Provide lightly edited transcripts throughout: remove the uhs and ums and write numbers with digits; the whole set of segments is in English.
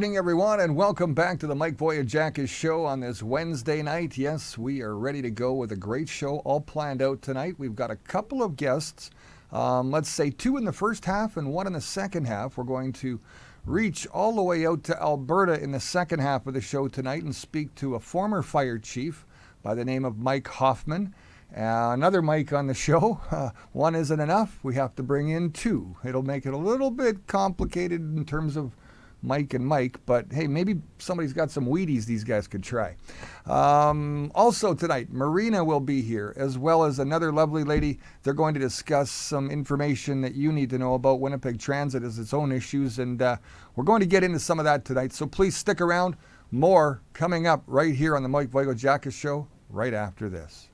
evening, everyone, and welcome back to the Mike Vogiatzakis show on this Wednesday night. Yes, we are ready to go with a great show all planned out tonight. We've got a couple of guests, let's say 2 in the first half and 1 in the second half. We're going to reach all the way out to Alberta in the second half of the show tonight and speak to a former fire chief by the name of Mike Hoffman. Another Mike on the show. One isn't enough. We have to bring in 2. It'll make it a little bit complicated in terms of Mike and Mike, but hey, maybe somebody's got some Wheaties these guys could try. Also tonight, Marina will be here, as well as another lovely lady. They're going to discuss some information that you need to know about Winnipeg Transit as its own issues, and we're going to get into some of that tonight, so please stick around. More coming up right here on the Mike Vogiatzakis show right after this.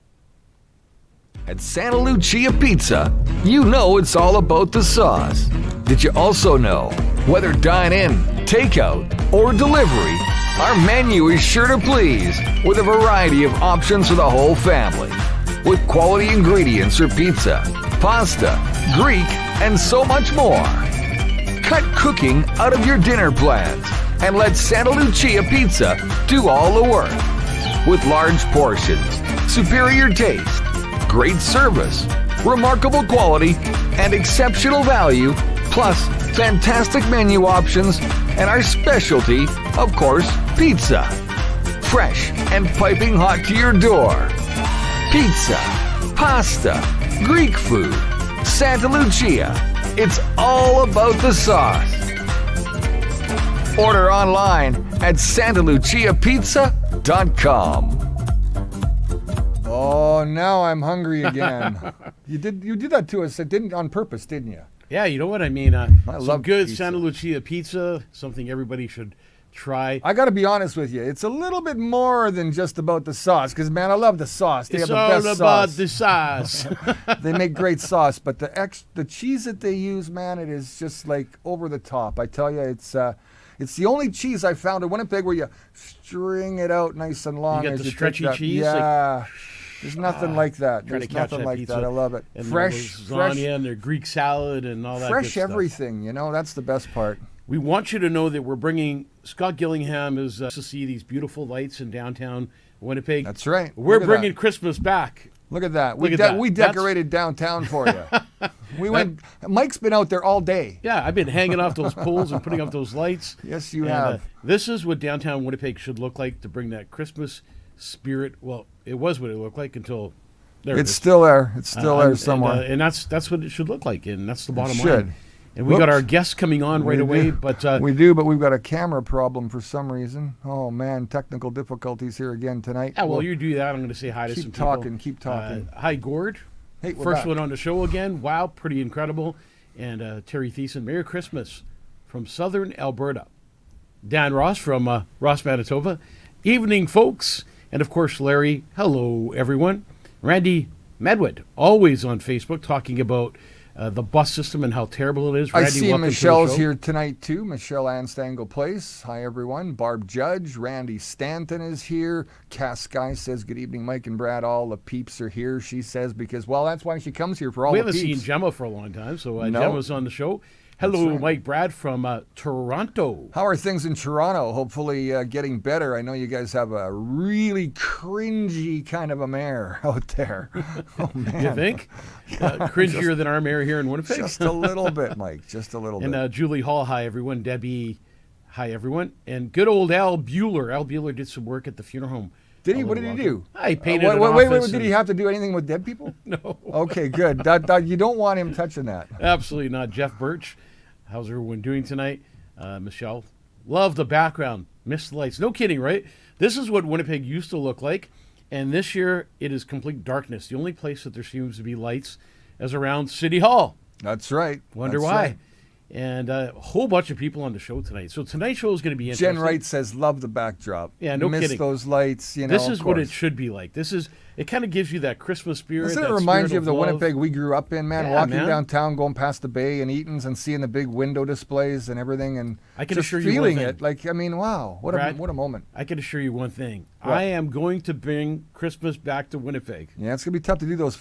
At Santa Lucia Pizza, you know it's all about the sauce. Did you also know, whether dine-in, takeout, or delivery, our menu is sure to please with a variety of options for the whole family. With quality ingredients for pizza, pasta, Greek, and so much more. Cut cooking out of your dinner plans and let Santa Lucia Pizza do all the work. With large portions, superior taste, great service, remarkable quality, and exceptional value, plus fantastic menu options, and our specialty, of course, pizza. Fresh and piping hot to your door. Pizza, pasta, Greek food, Santa Lucia. It's all about the sauce. Order online at santaluciapizza.com. Oh, now I'm hungry again. You did that to us. It didn't on purpose, didn't you? Yeah, you know what I mean. I some love good pizza. Santa Lucia pizza, something everybody should try. I got to be honest with you. It's a little bit more than just about the sauce, because, man, I love the sauce. They It's have all the best about sauce. the sauce. They make great sauce, but the cheese that they use, man, it is just like over the top. I tell you, it's the only cheese I found in Winnipeg where you string it out nice and long. You get as the take stretchy that. cheese, Yeah. There's nothing like that. Trying There's to catch nothing that like pizza. that. I love it. And Fresh, lasagna and their Greek salad and all that good fresh stuff. everything. You know, that's the best part. We want you to know that we're bringing, Scott Gillingham is to see these beautiful lights in downtown Winnipeg. That's right. We're Look at bringing that. Christmas back. Look at that. Look at that. We That's- decorated downtown for you. We went. Mike's been out there all day. Yeah, I've been hanging off those poles and putting up those lights. Yes, you And, have. this is what downtown Winnipeg should look like to bring that Christmas spirit. Well, it was what it looked like until there it It's is. still there. It's still there somewhere. And that's what it should look like, and that's the bottom should. line. And we got our guests coming on right We away, do. but We do, but we've got a camera problem for some reason. Oh man, technical difficulties here again tonight. yeah, well, you do that. I'm going to say hi to some keep people. talking. Keep talking. Hi, Gord. Hey, we're First back. one on the show again. Wow, pretty incredible. And Terry Thiessen, Merry Christmas from Southern Alberta. Dan Ross from Ross, Manitoba. Evening, folks. And of course, Larry. Hello, everyone. Randy Medwood, always on Facebook, talking about the bus system and how terrible it is. I Randy, see welcome to the Michelle's show. here tonight too. Michelle Anstangle Place. Hi everyone. Barb Judge, Randy Stanton is here. Cass Guy says good evening, Mike and Brad. All the peeps are here. She says because that's why she comes here for all We the haven't peeps. seen Gemma for a long time, so No. Gemma's on the show. Hello, right. Mike Brad from Toronto. How are things in Toronto? Hopefully getting better. I know you guys have a really cringy kind of a mayor out there. Oh man, You think? Cringier than our mayor here in Winnipeg? just a little bit, Mike. Just a little bit. And Julie Hall, hi everyone. Debbie, hi everyone. And good old Al Bueller. Al Bueller did some work at the funeral home. Did he? What did he do? He painted an wait, office did he have to do anything with dead people? No, Okay, good. That you don't want him touching that. absolutely not. Jeff Birch, how's everyone doing tonight? Michelle, love the background. Missed the lights. No kidding, right? This is what Winnipeg used to look like. And this year, it is complete darkness. The only place that there seems to be lights is around City Hall. That's right. Wonder That's why. right. And a whole bunch of people on the show tonight. So tonight's show is going to be interesting. Jen Wright says, "Love the backdrop." Yeah, no Miss kidding. those lights. You know, This is of what it course. should be like. It kind of gives you that Christmas spirit. Doesn't it that remind spirit you of the love. Winnipeg we grew up in, man? Yeah, Walking man. downtown, going past the Bay and Eaton's and seeing the big window displays and everything, and I can just assure you one feeling thing. it. Like, I mean, wow, what Brad, a moment. I can assure you one thing. I am going to bring Christmas back to Winnipeg. Yeah, it's going to be tough to do those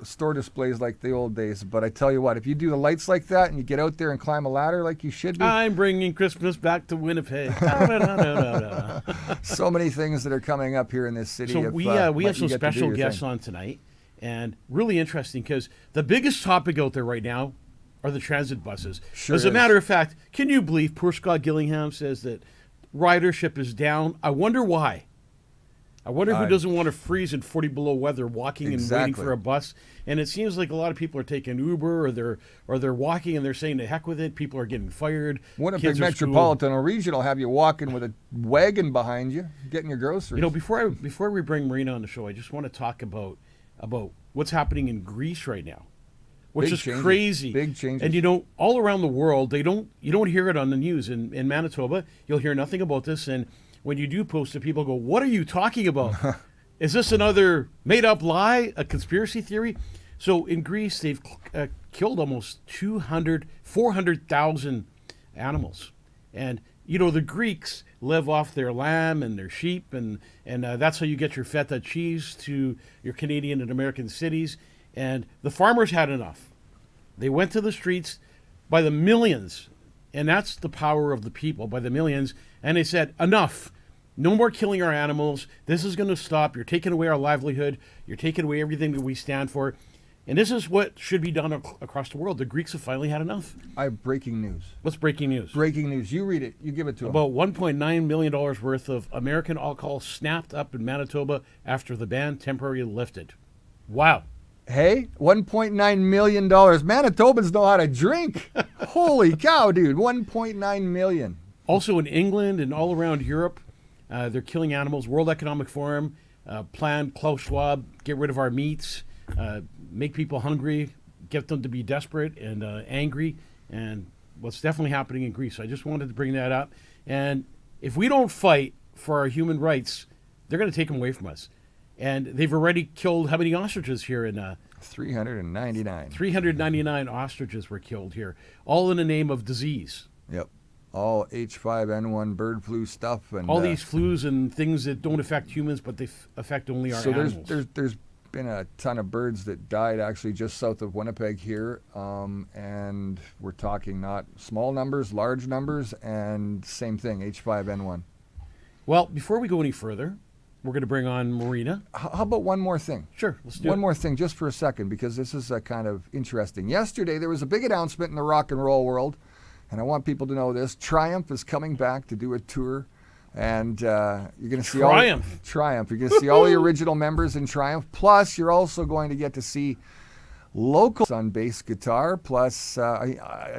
store displays like the old days. But I tell you what, if you do the lights like that and you get out there and climb a ladder like you should be. I'm bringing Christmas back to Winnipeg. Da-da-da-da-da-da. So many things that are coming up here in this city. So if, we but have you some get to do special your guests thing. on tonight. And really interesting because the biggest topic out there right now are the transit buses. Sure As a is. matter of fact, can you believe poor Scott Gillingham says that ridership is down? I wonder why. I wonder who doesn't want to freeze in 40 below weather walking and waiting Exactly. for a bus. And it seems like a lot of people are taking Uber or they're walking and they're saying to heck with it. People are getting fired. Winnipeg Kids are schooled. Metropolitan or Regional have you walking with a wagon behind you, getting your groceries. You know, before we bring Marina on the show, I just want to talk about what's happening in Greece right now, which Big is changes. crazy. Big changes. And you know, all around the world, you don't hear it on the news. In Manitoba, you'll hear nothing about this. And when you do post it, people go, "What are you talking about? Is this another made-up lie, a conspiracy theory?" So in Greece, they've killed almost 400,000 animals. And, you know, the Greeks live off their lamb and their sheep, and that's how you get your feta cheese to your Canadian and American cities. And the farmers had enough. They went to the streets by the millions, and that's the power of the people, by the millions, and they said, enough. No more killing our animals. This is going to stop. You're taking away our livelihood. You're taking away everything that we stand for. And this is what should be done across the world. The Greeks have finally had enough. I have breaking news. What's breaking news? Breaking news. You read it. You give it to them. About $1.9 million worth of American alcohol snapped up in Manitoba after the ban temporarily lifted. Wow. Hey, $1.9 million. Manitobans know how to drink. Holy cow, dude. $1.9 million. Also in England and all around Europe, they're killing animals. World Economic Forum planned Klaus Schwab, get rid of our meats, make people hungry, get them to be desperate and angry. And what's definitely happening in Greece. I just wanted to bring that up. And if we don't fight for our human rights, they're going to take them away from us. And they've already killed how many ostriches here in 399. 399 ostriches were killed here, all in the name of disease. Yep. All H5N1 bird flu stuff. And All these flus and things that don't affect humans, but they affect only our so animals. there's been a ton of birds that died actually just south of Winnipeg here. And we're talking not small numbers, large numbers, and same thing, H5N1. Well, before we go any further, we're going to bring on Marina. How about one more thing? Sure, let's do One it. more thing, just for a second, because this is kind of interesting. Yesterday, there was a big announcement in the rock and roll world, and I want people to know this. Triumph is coming back to do a tour, and you're going to see Triumph. Triumph. You're going to see all the original members in Triumph. Plus, you're also going to get to see locals on bass guitar. Plus,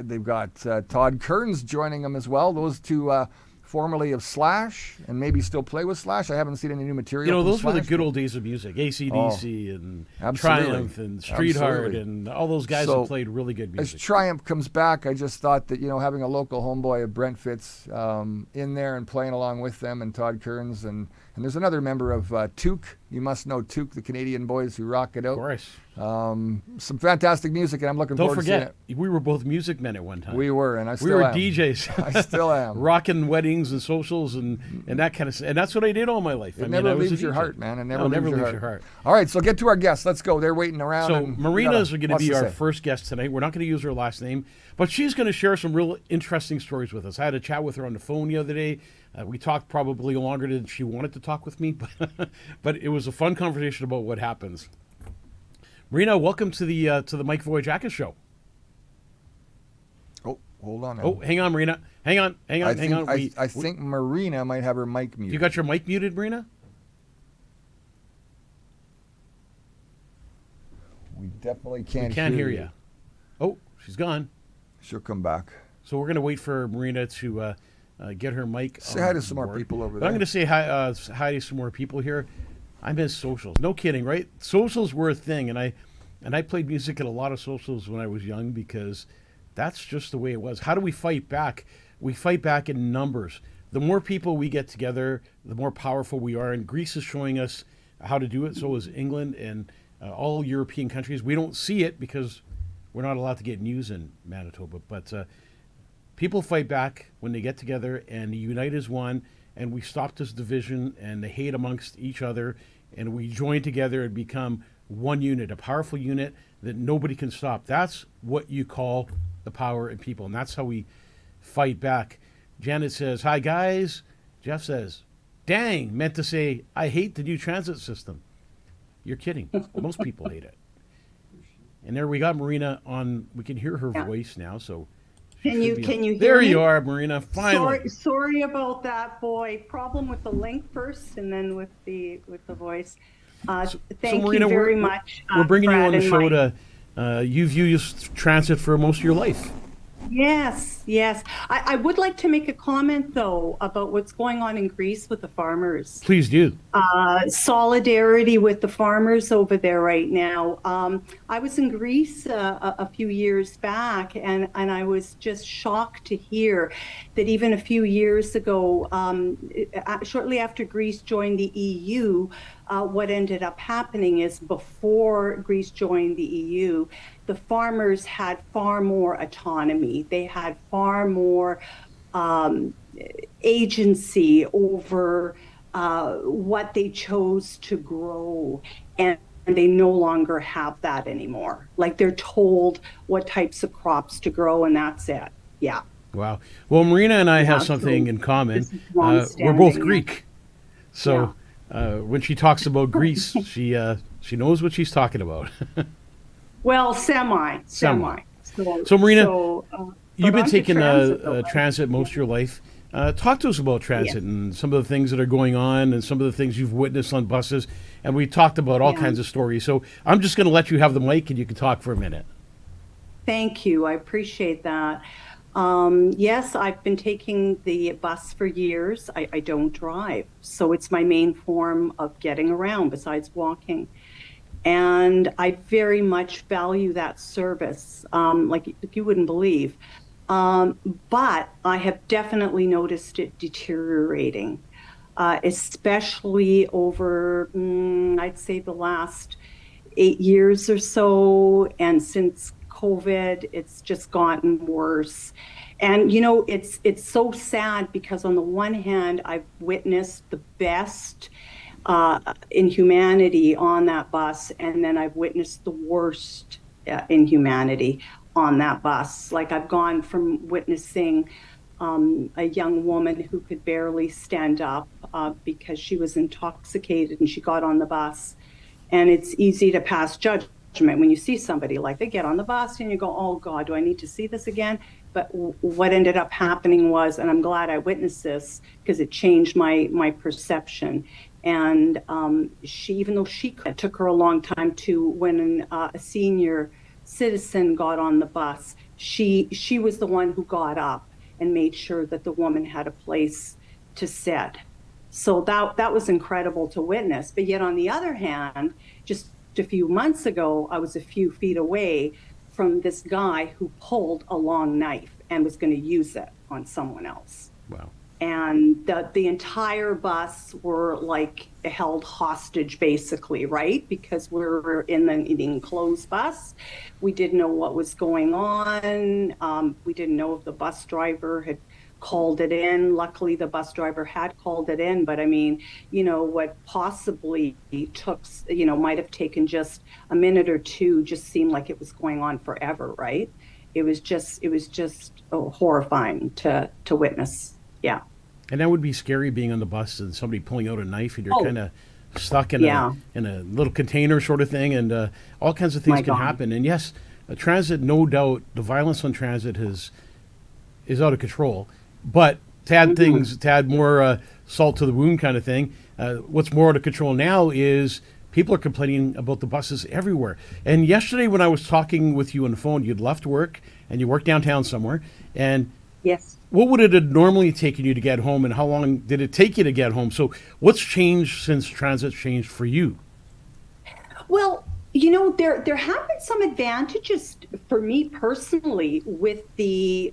they've got Todd Kearns joining them as well. Those two formerly of Slash, and maybe still play with Slash. I haven't seen any new material. You know, from those were the Slash, good but- old days of music. AC/DC and Absolutely. Triumph and Streetheart Absolutely. and all those guys So, that played really good As music. Triumph comes back, I just thought that, having a local homeboy of Brent Fitz in there and playing along with them, and Todd Kearns, and there's another member of Took. You must know Took, the Canadian boys who rock it Of out. course. Some fantastic music, and I'm looking Don't forward to seeing forget, we were both music men at one time. it. We were, and I still We were am. DJs. I still am. Rocking weddings and socials and that kind of stuff. And that's what I did all my life. It never I was a leaves your DJ. heart, man. It never No, leaves, never your, leaves heart. your heart. All right, so get to our guests. Let's go. They're waiting around. So and we Marina's got going to lots be our say. first guest tonight. We're not going to use her last name, but she's going to share some real interesting stories with us. I had a chat with her on the phone the other day. We talked probably longer than she wanted to talk with me, but it was a fun conversation about what happens. Marina, welcome to the Mike Vogiatzakis show. Oh, hold on. Now. Oh, hang on, Marina. Hang on. I think, on. I think Marina might have her mic muted. You got your mic muted, Marina? We definitely can't, We can't hear you. Oh, she's gone. She'll come back. So we're going to wait for Marina to get her mic. Say hi on to some more board. people over But there. I'm going to say hi to some more people here. I miss socials. No kidding, right? Socials were a thing, and I played music at a lot of socials when I was young because that's just the way it was. How do we fight back? We fight back in numbers. The more people we get together, the more powerful we are. And Greece is showing us how to do it. So is England and all European countries. We don't see it because we're not allowed to get news in Manitoba. But people fight back when they get together and unite as one. and we stop this division and the hate amongst each other, and we join together and become one unit, a powerful unit that nobody can stop. That's what you call the power in people, and that's how we fight back. Janet says, "Hi guys." Jeff says, "Dang," meant to say, "I hate the new transit system." You're kidding. Most people hate it. And there we got Marina on. We can hear her voice now. So Can you hear there me? you are, Marina. Finally. Sorry about that, boy. Problem with the link first, and then with the voice. Thank Marina, you very much. We're bringing you Brad on the and show Mike. to. You've used transit for most of your life. Yes. I would like to make a comment though about what's going on in Greece with the farmers. Please do. Solidarity with the farmers over there right now. I was in Greece a few years back, and I was just shocked to hear that even a few years ago, shortly after Greece joined the EU, what ended up happening is before Greece joined the EU, the farmers had far more autonomy. They had far more agency over what they chose to grow, and they no longer have that anymore. Like, they're told what types of crops to grow, and that's it. Yeah. Wow. Well, Marina and I have so something in common. this is We're both longstanding. Greek, so when she talks about Greece, she knows what she's talking about. Well, semi. So, Marina, you've but been on to taking transit, though. transit most of your life. Talk to us about transit and some of the things that are going on and some of the things you've witnessed on buses. And we talked about all kinds of stories. So I'm just going to let you have the mic and you can talk for a minute. Thank you. I appreciate that. Yes, I've been taking the bus for years. I don't drive, so it's my main form of getting around besides walking. And I very much value that service, like you wouldn't believe. But I have definitely noticed it deteriorating, especially over, I'd say, the last 8 years or so. And since COVID, it's just gotten worse. And, it's so sad because on the one hand, I've witnessed the best in humanity on that bus, and then I've witnessed the worst in humanity on that bus. Like, I've gone from witnessing a young woman who could barely stand up because she was intoxicated and she got on the bus. And it's easy to pass judgment when you see somebody, like, they get on the bus and you go, oh God, do I need to see this again? But what ended up happening was, and I'm glad I witnessed this because it changed my perception. And even though it took her a long time to, when a senior citizen got on the bus, she was the one who got up and made sure that the woman had a place to sit. So that was incredible to witness. But yet on the other hand, just a few months ago, I was a few feet away from this guy who pulled a long knife and was going to use it on someone else. Wow. And the entire bus were like held hostage, basically, right? Because we're in an enclosed bus. We didn't know what was going on. We didn't know if the bus driver had called it in. Luckily, the bus driver had called it in. But I mean, what possibly took, might have taken just a minute or two, just seemed like it was going on forever, right? It was just horrifying to witness. Yeah. And that would be scary, being on the bus and somebody pulling out a knife and you're kind of stuck in a little container sort of thing, and all kinds of things can happen. And yes, transit, no doubt, the violence on transit is out of control. But to add more salt to the wound kind of thing, what's more out of control now is people are complaining about the buses everywhere. And yesterday when I was talking with you on the phone, you'd left work and you worked downtown somewhere. And yes. What would it have normally taken you to get home, and how long did it take you to get home? So what's changed since transit's changed for you? Well, there have been some advantages for me personally with the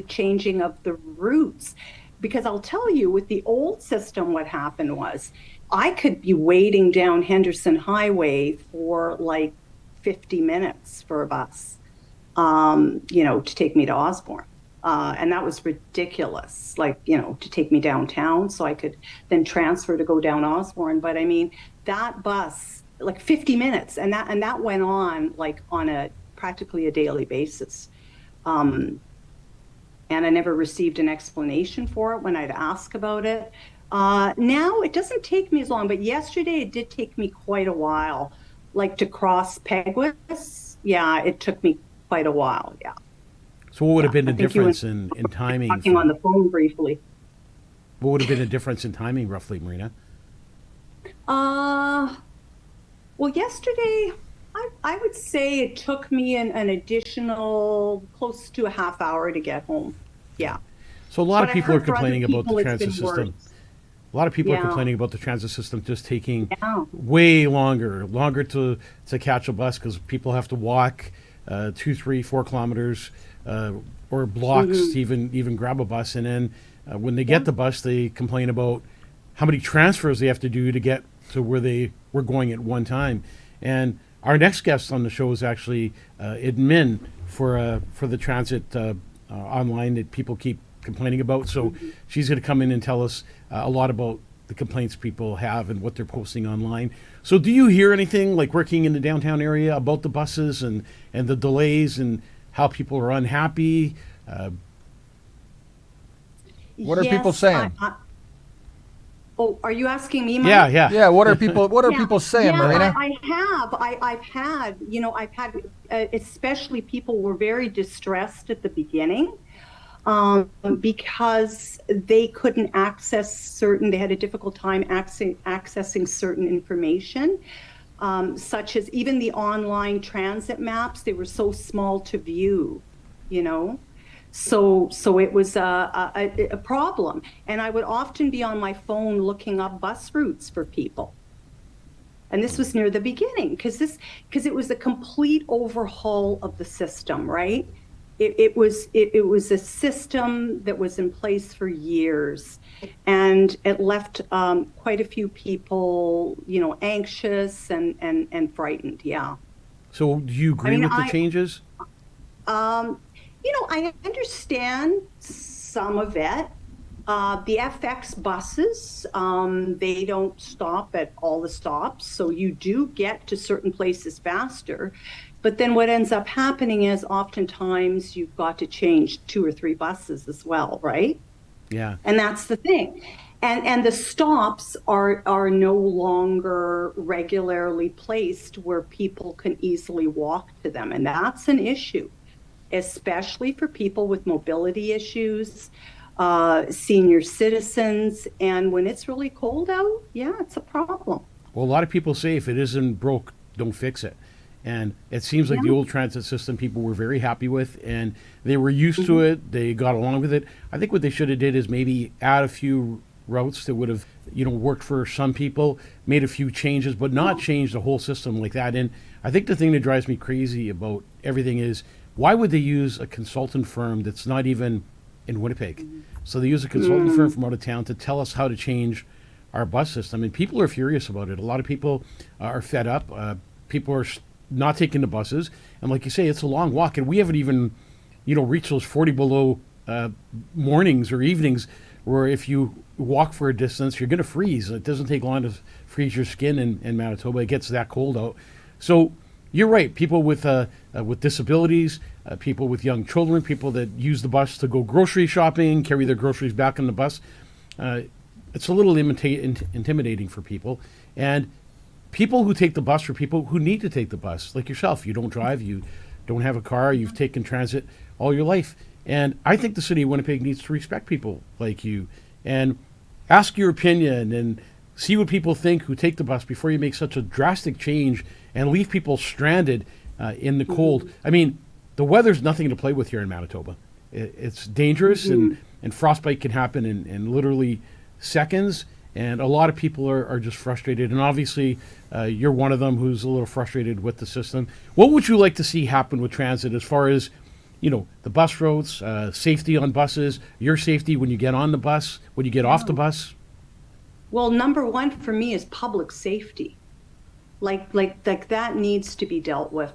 changing of the routes, because I'll tell you, with the old system, what happened was I could be waiting down Henderson Highway for like 50 minutes for a bus, to take me to Osborne. And that was ridiculous, like, to take me downtown so I could then transfer to go down Osborne. But I mean, that bus, like 50 minutes, and that went on like on a practically a daily basis. And I never received an explanation for it when I'd ask about it. Now it doesn't take me as long, but yesterday it did take me quite a while, like to cross Peguis. Yeah, it took me quite a while. Yeah. So what would have been the I think you difference were in timing? Talking on the phone briefly. What would have been the difference in timing, roughly, Marina? Well, yesterday, I would say it took me an additional close to a half hour to get home. Yeah. So a lot But of I people are heard for other complaining about the people it's transit been system. worse. A lot of people are Yeah. complaining about the transit system just taking Yeah. way longer to catch a bus because people have to walk 2, 3, 4 kilometers or blocks to even grab a bus. And then when they get the bus, they complain about how many transfers they have to do to get to where they were going at one time. And our next guest on the show is actually admin for the transit online that people keep complaining about. So she's going to come in and tell us a lot about the complaints people have and what they're posting online. So do you hear anything, like working in the downtown area, about the buses and the delays and how people are unhappy? What are people saying? Oh, are you asking me, Mike? Yeah. Yeah, what are people saying, Yeah, Marina? I've had, especially people were very distressed at the beginning because they couldn't they had a difficult time accessing certain information, such as even the online transit maps. They were so small to view, So it was a problem. And I would often be on my phone looking up bus routes for people. And this was near the beginning because it was a complete overhaul of the system, right? It was a system that was in place for years, and it left quite a few people, anxious and frightened. Yeah. So do you agree with the changes? I understand some of it. The FX buses, they don't stop at all the stops, so you do get to certain places faster. But then what ends up happening is oftentimes you've got to change 2 or 3 buses as well, right? Yeah. And that's the thing. And the stops are no longer regularly placed where people can easily walk to them. And that's an issue, especially for people with mobility issues, senior citizens. And when it's really cold out, yeah, it's a problem. Well, a lot of people say if it isn't broke, don't fix it. And it seems like the old transit system people were very happy with, and they were used to it. They got along with it. I think what they should have did is maybe add a few routes that would have, worked for some people, made a few changes, but not change the whole system like that. And I think the thing that drives me crazy about everything is, why would they use a consultant firm that's not even in Winnipeg? So they use a consultant firm from out of town to tell us how to change our bus system. And people are furious about it. A lot of people are fed up. People are not taking the buses. And like you say, it's a long walk. And we haven't even, reached those 40 below mornings or evenings where if you walk for a distance, you're going to freeze. It doesn't take long to freeze your skin in Manitoba. It gets that cold out. So you're right. People with disabilities, people with young children, people that use the bus to go grocery shopping, carry their groceries back on the bus. It's a little intimidating for people. And people who take the bus are people who need to take the bus, like yourself. You don't drive, you don't have a car, you've taken transit all your life. And I think the city of Winnipeg needs to respect people like you and ask your opinion and see what people think who take the bus before you make such a drastic change and leave people stranded in the cold. I mean, the weather's nothing to play with here in Manitoba. It's dangerous, and frostbite can happen in literally seconds. And a lot of people are just frustrated. And obviously, you're one of them who's a little frustrated with the system. What would you like to see happen with transit as far as, the bus routes, safety on buses, your safety when you get on the bus, when you get off the bus? Well, number one for me is public safety. Like that needs to be dealt with.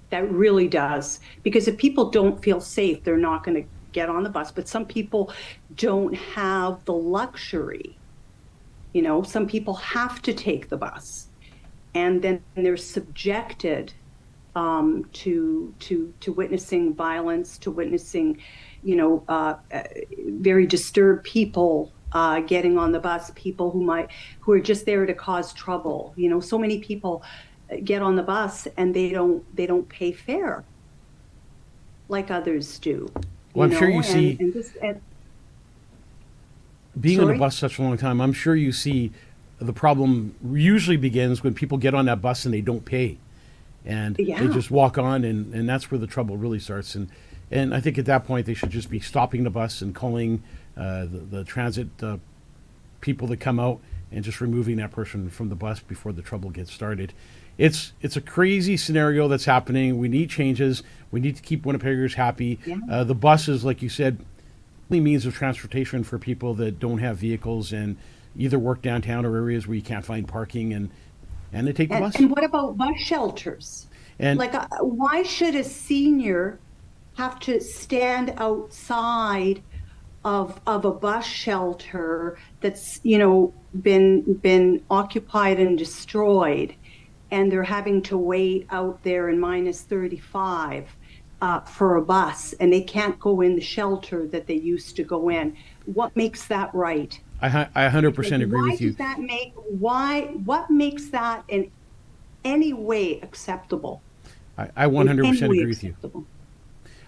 That really does. Because if people don't feel safe, they're not going to get on the bus, but some people don't have the luxury. Some people have to take the bus, and then they're subjected to witnessing violence, to witnessing, very disturbed people getting on the bus, people who are just there to cause trouble. So many people get on the bus and they don't pay fare like others do. Well, I'm sure you see, being on Sorry? the bus such a long time, I'm sure you see the problem usually begins when people get on that bus and they don't pay. And Yeah. they just walk on, and that's where the trouble really starts. And I think at that point they should just be stopping the bus and calling the transit people that come out and just removing that person from the bus before the trouble gets started. It's a crazy scenario that's happening. We need changes. We need to keep Winnipeggers happy. Yeah. The buses, like you said, only means of transportation for people that don't have vehicles and either work downtown or areas where you can't find parking, and they take the bus. And what about bus shelters? And Why should a senior have to stand outside of a bus shelter that's been occupied and destroyed, and they're having to wait out there in -35 for a bus, and they can't go in the shelter that they used to go in? What makes that right? I 100% agree with you. What makes that in any way acceptable? I 100% agree with you. Acceptable?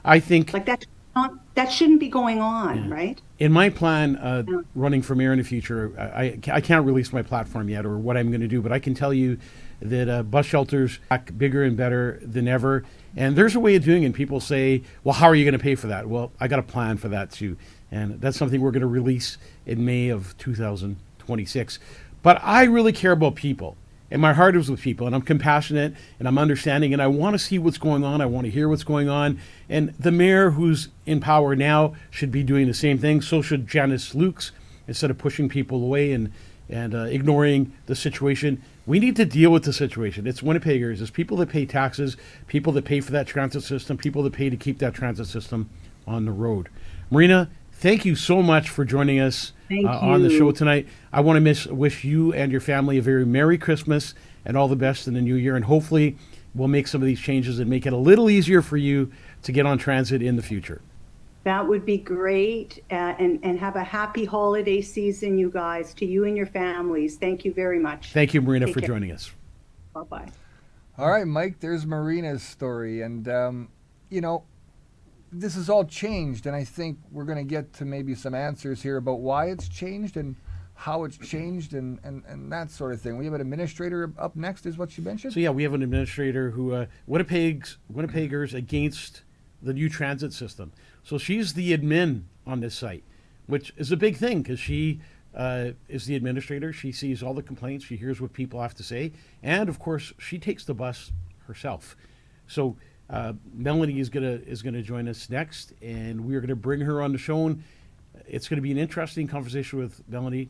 I think Like that shouldn't be going on, right? in my plan, running for mayor in the future, I can't release my platform yet or what I'm going to do, but I can tell you that bus shelters are bigger and better than ever. And there's a way of doing it. And people say, well, how are you going to pay for that? Well, I got a plan for that too. And that's something we're going to release in May of 2026. But I really care about people. And my heart is with people, and I'm compassionate, and I'm understanding, and I want to see what's going on. I want to hear what's going on. And the mayor who's in power now should be doing the same thing. So should Janice Lukes, instead of pushing people away and ignoring the situation. We need to deal with the situation. It's Winnipeggers. It's people that pay taxes, people that pay for that transit system, people that pay to keep that transit system on the road. Marina, thank you so much for joining us on the show tonight. I want to wish you and your family a very Merry Christmas and all the best in the new year. And hopefully we'll make some of these changes and make it a little easier for you to get on transit in the future. That would be great. And have a happy holiday season, you guys, to you and your families. Thank you very much. Thank you, Marina, Take for care. joining us. Bye-bye. All right, Mike, there's Marina's story. And, this has all changed. And I think we're going to get to maybe some answers here about why it's changed and how it's changed and that sort of thing. We have an administrator up next, is what you mentioned? So, yeah, we have an administrator who, Winnipeggers against the new transit system. So she's the admin on this site, which is a big thing because she is the administrator. She sees all the complaints. She hears what people have to say. And, of course, she takes the bus herself. So Melanie is gonna join us next, and we are going to bring her on the show. And it's going to be an interesting conversation with Melanie,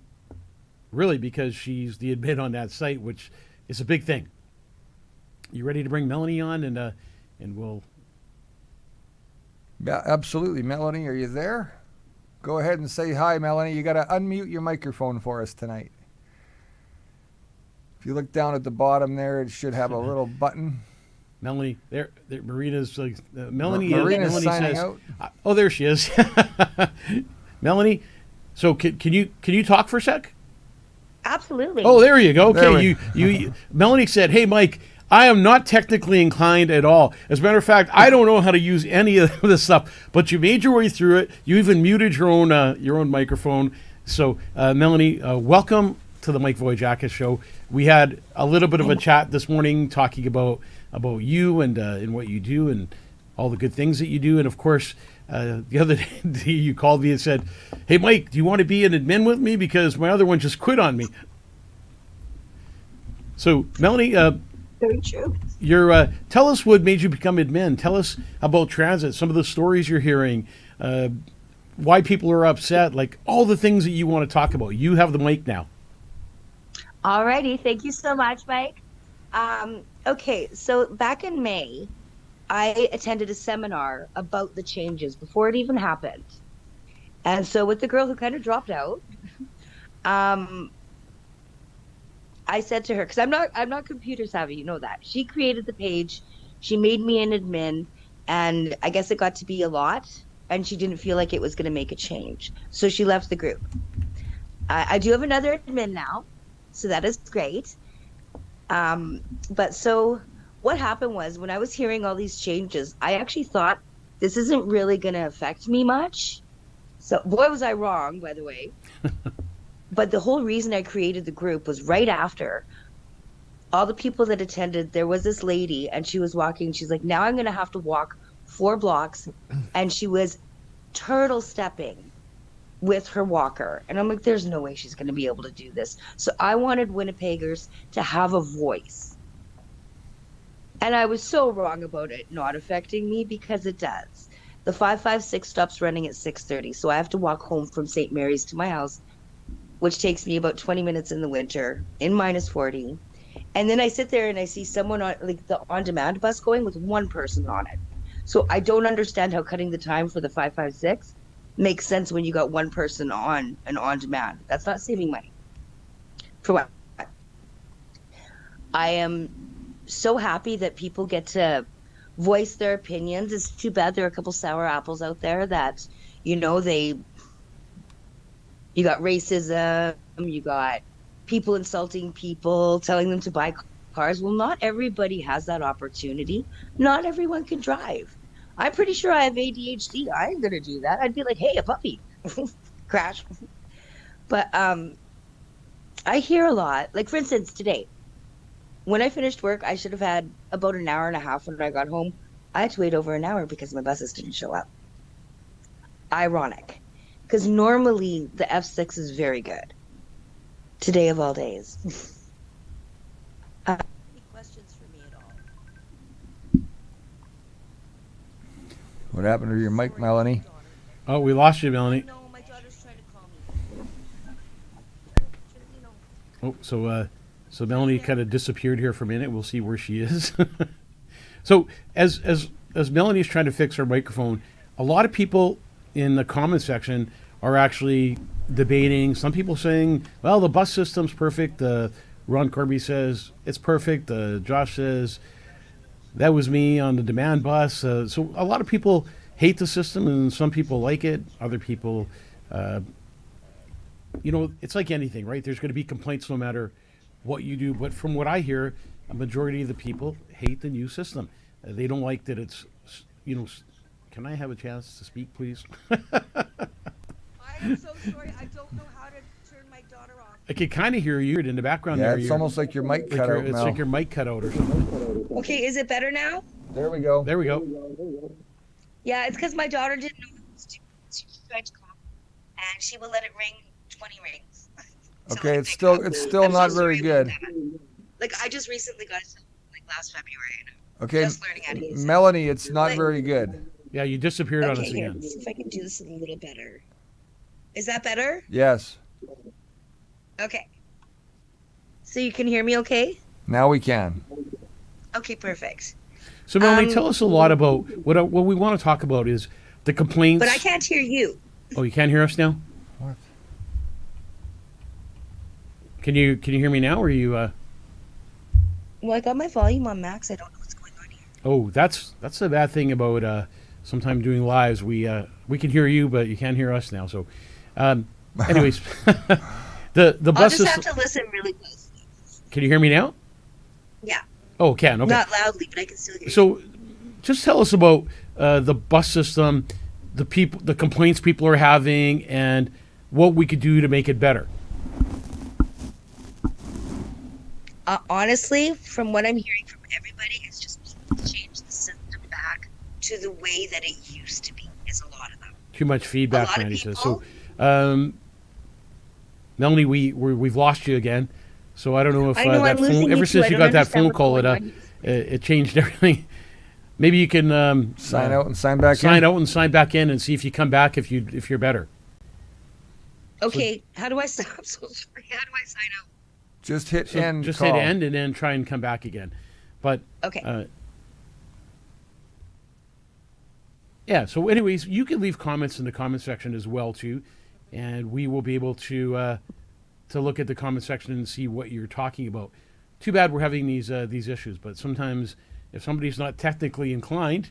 really, because she's the admin on that site, which is a big thing. You ready to bring Melanie on, and we'll... Yeah, absolutely. Melanie, are you there? Go ahead and say hi, Melanie. You got to unmute your microphone for us tonight. If you look down at the bottom there, it should have a little button. Melanie, there Marina's like Melanie. Marina's Melanie signing says, out. "Oh, there she is." Melanie, so can you talk for a sec? Absolutely. Oh, there you go. There Okay, you Melanie said, "Hey, Mike, I am not technically inclined at all. As a matter of fact, I don't know how to use any of this stuff. But you made your way through it. You even muted your own microphone. So, Melanie, welcome to the Mike Vogiatzakis Show. We had a little bit of a chat this morning talking about you and what you do and all the good things that you do. And of course, the other day you called me and said, "Hey, Mike, do you want to be an admin with me because my other one just quit on me?" So, Melanie, Very true. tell us what made you become admin. Tell us about transit, some of the stories you're hearing, why people are upset, like all the things that you want to talk about. You have the mic now. Alrighty. Thank you so much, Mike. Okay, so back in May, I attended a seminar about the changes before it even happened. And so with the girl who kind of dropped out, um, I said to her, because I'm not computer savvy, you know that. She created the page, she made me an admin, and I guess it got to be a lot, and she didn't feel like it was going to make a change. So she left the group. I do have another admin now, so that is great. But so what happened was when I was hearing all these changes, I actually thought this isn't really going to affect me much. So boy, was I wrong, by the way. But the whole reason I created the group was right after all the people that attended, there was this lady and she was walking. She's like, now I'm going to have to walk 4 blocks. And she was turtle stepping with her walker. And I'm like, there's no way she's going to be able to do this. So I wanted Winnipeggers to have a voice. And I was so wrong about it not affecting me, because it does. The 556 stops running at 6:30. So I have to walk home from St. Mary's to my house, which takes me about 20 minutes in the winter in -40. And then I sit there and I see someone on like the on-demand bus going with one person on it. So I don't understand how cutting the time for the 556 makes sense when you got one person on an on-demand. That's not saving money. For what? I am so happy that people get to voice their opinions. It's too bad there are a couple sour apples out there that, you got racism, you got people insulting people, telling them to buy cars. Well, not everybody has that opportunity. Not everyone can drive. I'm pretty sure I have ADHD. I ain't gonna do that. I'd be like, hey, a puppy. Crash. But I hear a lot. Like, for instance, today, when I finished work, I should have had about an hour and a half when I got home. I had to wait over an hour because my buses didn't show up. Ironic. Because normally the F6 is very good. Today of all days. Any questions for me at all? What happened to your mic, Melanie? Oh, we lost you, Melanie. No, my daughter's trying to call me. Oh, so Melanie kind of disappeared here for a minute. We'll see where she is. So as Melanie's trying to fix her microphone, a lot of people in the comment section are actually debating. Some people saying, well, the bus system's perfect. Ron Corby says it's perfect. Josh says that was me on the demand bus. So a lot of people hate the system, and some people like it. Other people, it's like anything, right? There's going to be complaints no matter what you do. But from what I hear, a majority of the people hate the new system. They don't like that it's, can I have a chance to speak, please? I am so sorry. I don't know how to turn my daughter off. I can kind of hear you in the background Yeah, there. it's You're- almost like your mic cut out, It's Mel. like your mic cut out or something. Okay, is it better now? There we go. There we go. Yeah, it's because my daughter didn't know what to do. She tried to call, and she will let it ring 20 rings. Okay, Until I it's pick still up. it's still I'm so not very sorry about good. that. Like, I just recently got it like last February. And Okay, I'm just learning how to use it. Melanie, it's not very good. Yeah, you disappeared on us Okay, here, again. let's see if I can do this a little better. Is that better? Yes. Okay. So you can hear me okay? Now we can. Okay, perfect. So Melanie, tell us a lot about what we want to talk about is the complaints. But I can't hear you. Oh, you can't hear us now? What? Can you hear me now, or are you? Well, I got my volume on max. I don't know what's going on here. Oh, that's the bad thing about sometime doing lives. We can hear you, but you can't hear us now. So, anyways, the I'll bus just have system. to listen really closely. Can you hear me now? Yeah. Oh, can okay. Not loudly, but I can still hear you. So, just tell us about the bus system, the complaints people are having, and what we could do to make it better. Honestly, from what I'm hearing from everybody, it's just people to change the system back to the way that it used to be, is a lot of them. Too much feedback, A lot of Randy says. So, people- Melanie, we've lost you again. So I don't know if I know, that I'm losing phone. you Ever too. since I you don't got that understand phone what's call, going on. it changed everything. Maybe you can Sign out and sign back sign in. out and sign back in, and see if you come back if you're better. Okay, how do I sign? I'm so sorry. How do I sign out? Just hit So end just call. hit end and then try and come back again. But Okay. Yeah. So, anyways, you can leave comments in the comment section as well too, and we will be able to look at the comment section and see what you're talking about. Too bad we're having these issues, but sometimes if somebody's not technically inclined,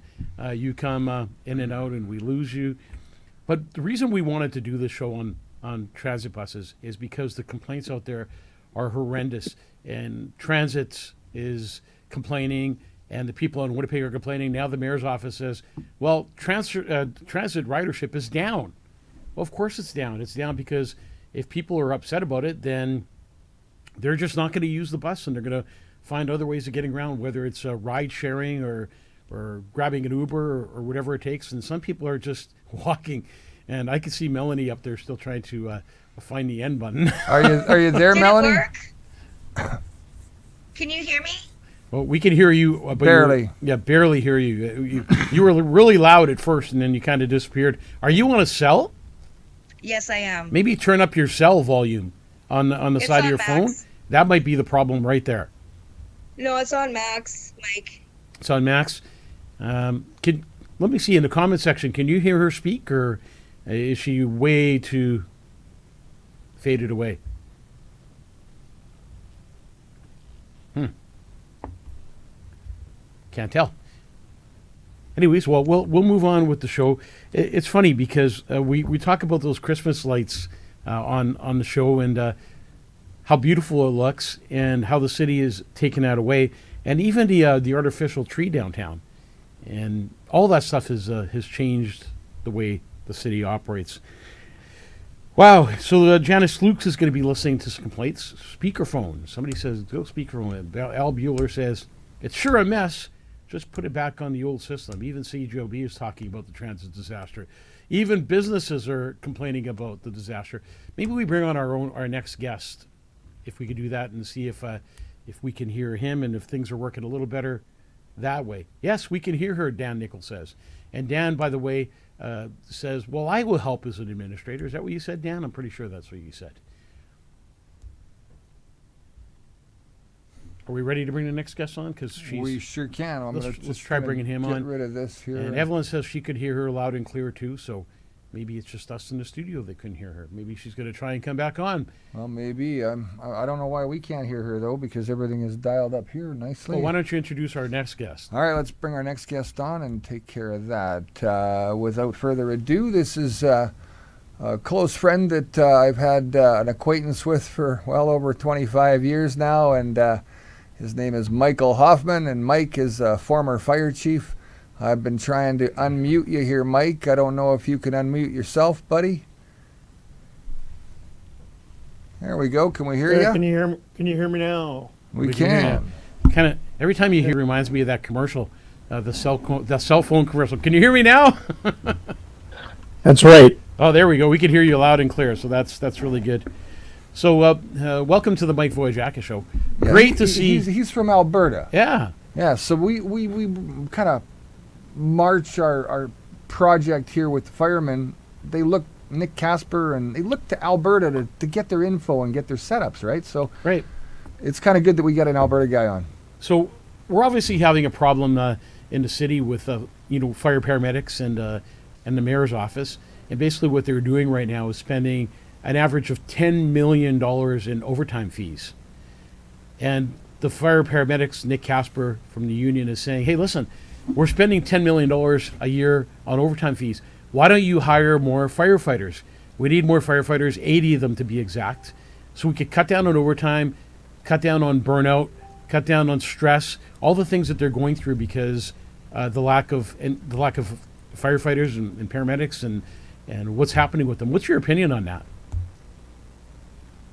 you come in and out, and we lose you. But the reason we wanted to do this show on transit buses is because the complaints out there are horrendous, and transit is complaining, and the people in Winnipeg are complaining. Now the mayor's office says, well, transit ridership is down. Well, of course it's down. It's down because if people are upset about it, then they're just not going to use the bus, and they're going to find other ways of getting around, whether it's ride sharing or grabbing an Uber or whatever it takes. And some people are just walking. And I can see Melanie up there still trying to find the end button. Are you there, Did Melanie? it work? Can you hear me? Well, we can hear you. But Barely. Barely hear you. You were really loud at first, and then you kind of disappeared. Are you on a cell? Yes, I am. Maybe turn up your cell volume on the It's side of on your phone. max. That might be the problem right there. No, it's on max, Mike. It's on max. Let me see in the comment section. Can you hear her speak, or is she way too faded away? Can't tell. Anyways, well, we'll move on with the show. It's funny because we talk about those Christmas lights on the show, and how beautiful it looks, and how the city is taking that away, and even the artificial tree downtown, and all that stuff has changed the way the city operates. Wow. So Janice Lukes is going to be listening to some complaints. Speakerphone. Somebody says, go speakerphone. Al Bueller says, it's sure a mess. Just put it back on the old system. Even CJOB is talking about the transit disaster. Even businesses are complaining about the disaster. Maybe we bring on our next guest, if we could do that, and see if we can hear him, and if things are working a little better that way. Yes, we can hear her, Dan Nichols says. And Dan, by the way, says, well, I will help as an administrator. Is that what you said, Dan? I'm pretty sure that's what you said. Are we ready to bring the next guest on? Because We sure can. Let's try bringing him on. Get rid of this here. And Evelyn says she could hear her loud and clear too, so maybe it's just us in the studio that couldn't hear her. Maybe she's going to try and come back on. Well, maybe. I don't know why we can't hear her, though, because everything is dialed up here nicely. Well, why don't you introduce our next guest? All right, let's bring our next guest on and take care of that. Without further ado, this is a close friend that I've had an acquaintance with for well over 25 years now, and his name is Michael Hoffman, and Mike is a former fire chief. I've been trying to unmute you here, Mike. I don't know if you can unmute yourself, buddy. There we go. Can we hear you? Can you hear me now? We can hear can. Kind of every time you hear, it reminds me of that commercial, the cell phone commercial. Can you hear me now? That's right. Oh, there we go. We can hear you loud and clear, so that's really good. So, welcome to the Mike Vogiatzakis Show. Yeah, Great to see. He's from Alberta. Yeah. Yeah, so we kind of march our project here with the firemen. They look, Nick Casper, and they look to Alberta to get their info and get their setups, right? So Right. it's kind of good that we got an Alberta guy on. So we're obviously having a problem in the city with fire paramedics and the mayor's office, and basically what they're doing right now is spending an average of $10 million in overtime fees. And the fire paramedics, Nick Casper from the union, is saying, hey, listen, we're spending $10 million a year on overtime fees. Why don't you hire more firefighters? We need more firefighters, 80 of them to be exact, so we could cut down on overtime, cut down on burnout, cut down on stress, all the things that they're going through because the lack of firefighters and paramedics and what's happening with them. What's your opinion on that?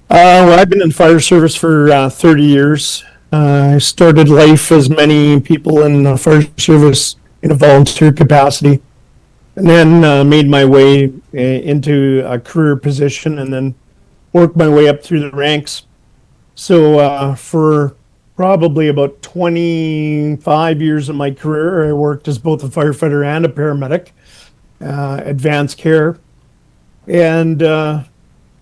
Well, I've been in fire service for 30 years. I started life as many people in the fire service in a volunteer capacity, and then made my way into a career position, and then worked my way up through the ranks. So for probably about 25 years of my career, I worked as both a firefighter and a paramedic, advanced care, and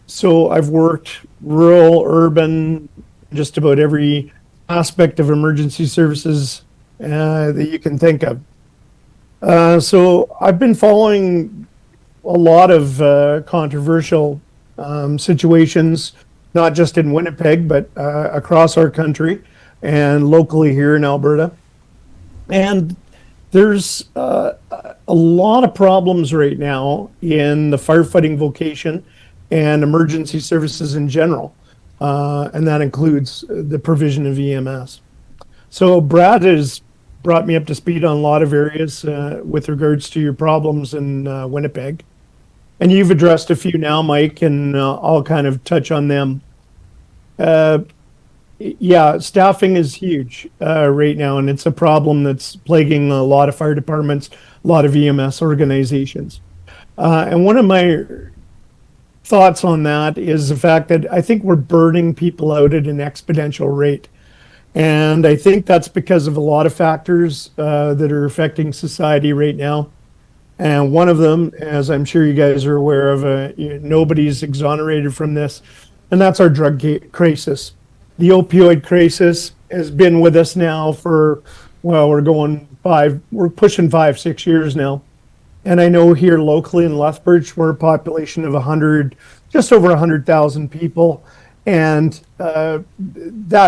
so I've worked rural, urban, just about every aspect of emergency services that you can think of. So I've been following a lot of controversial situations, not just in Winnipeg, but across our country and locally here in Alberta. And there's a lot of problems right now in the firefighting vocation and emergency services in general. And that includes the provision of EMS. So Brad has brought me up to speed on a lot of areas with regards to your problems in Winnipeg. And you've addressed a few now, Mike, and I'll kind of touch on them. Yeah, staffing is huge right now, and it's a problem that's plaguing a lot of fire departments, a lot of EMS organizations. And one of my thoughts on that is the fact that I think we're burning people out at an exponential rate. And I think that's because of a lot of factors that are affecting society right now. And one of them, as I'm sure you guys are aware of, nobody's exonerated from this, and that's our drug crisis. The opioid crisis has been with us now for, well, we're pushing 5-6 years now. And I know here locally in Lethbridge, we're a population of just over 100,000 people. And that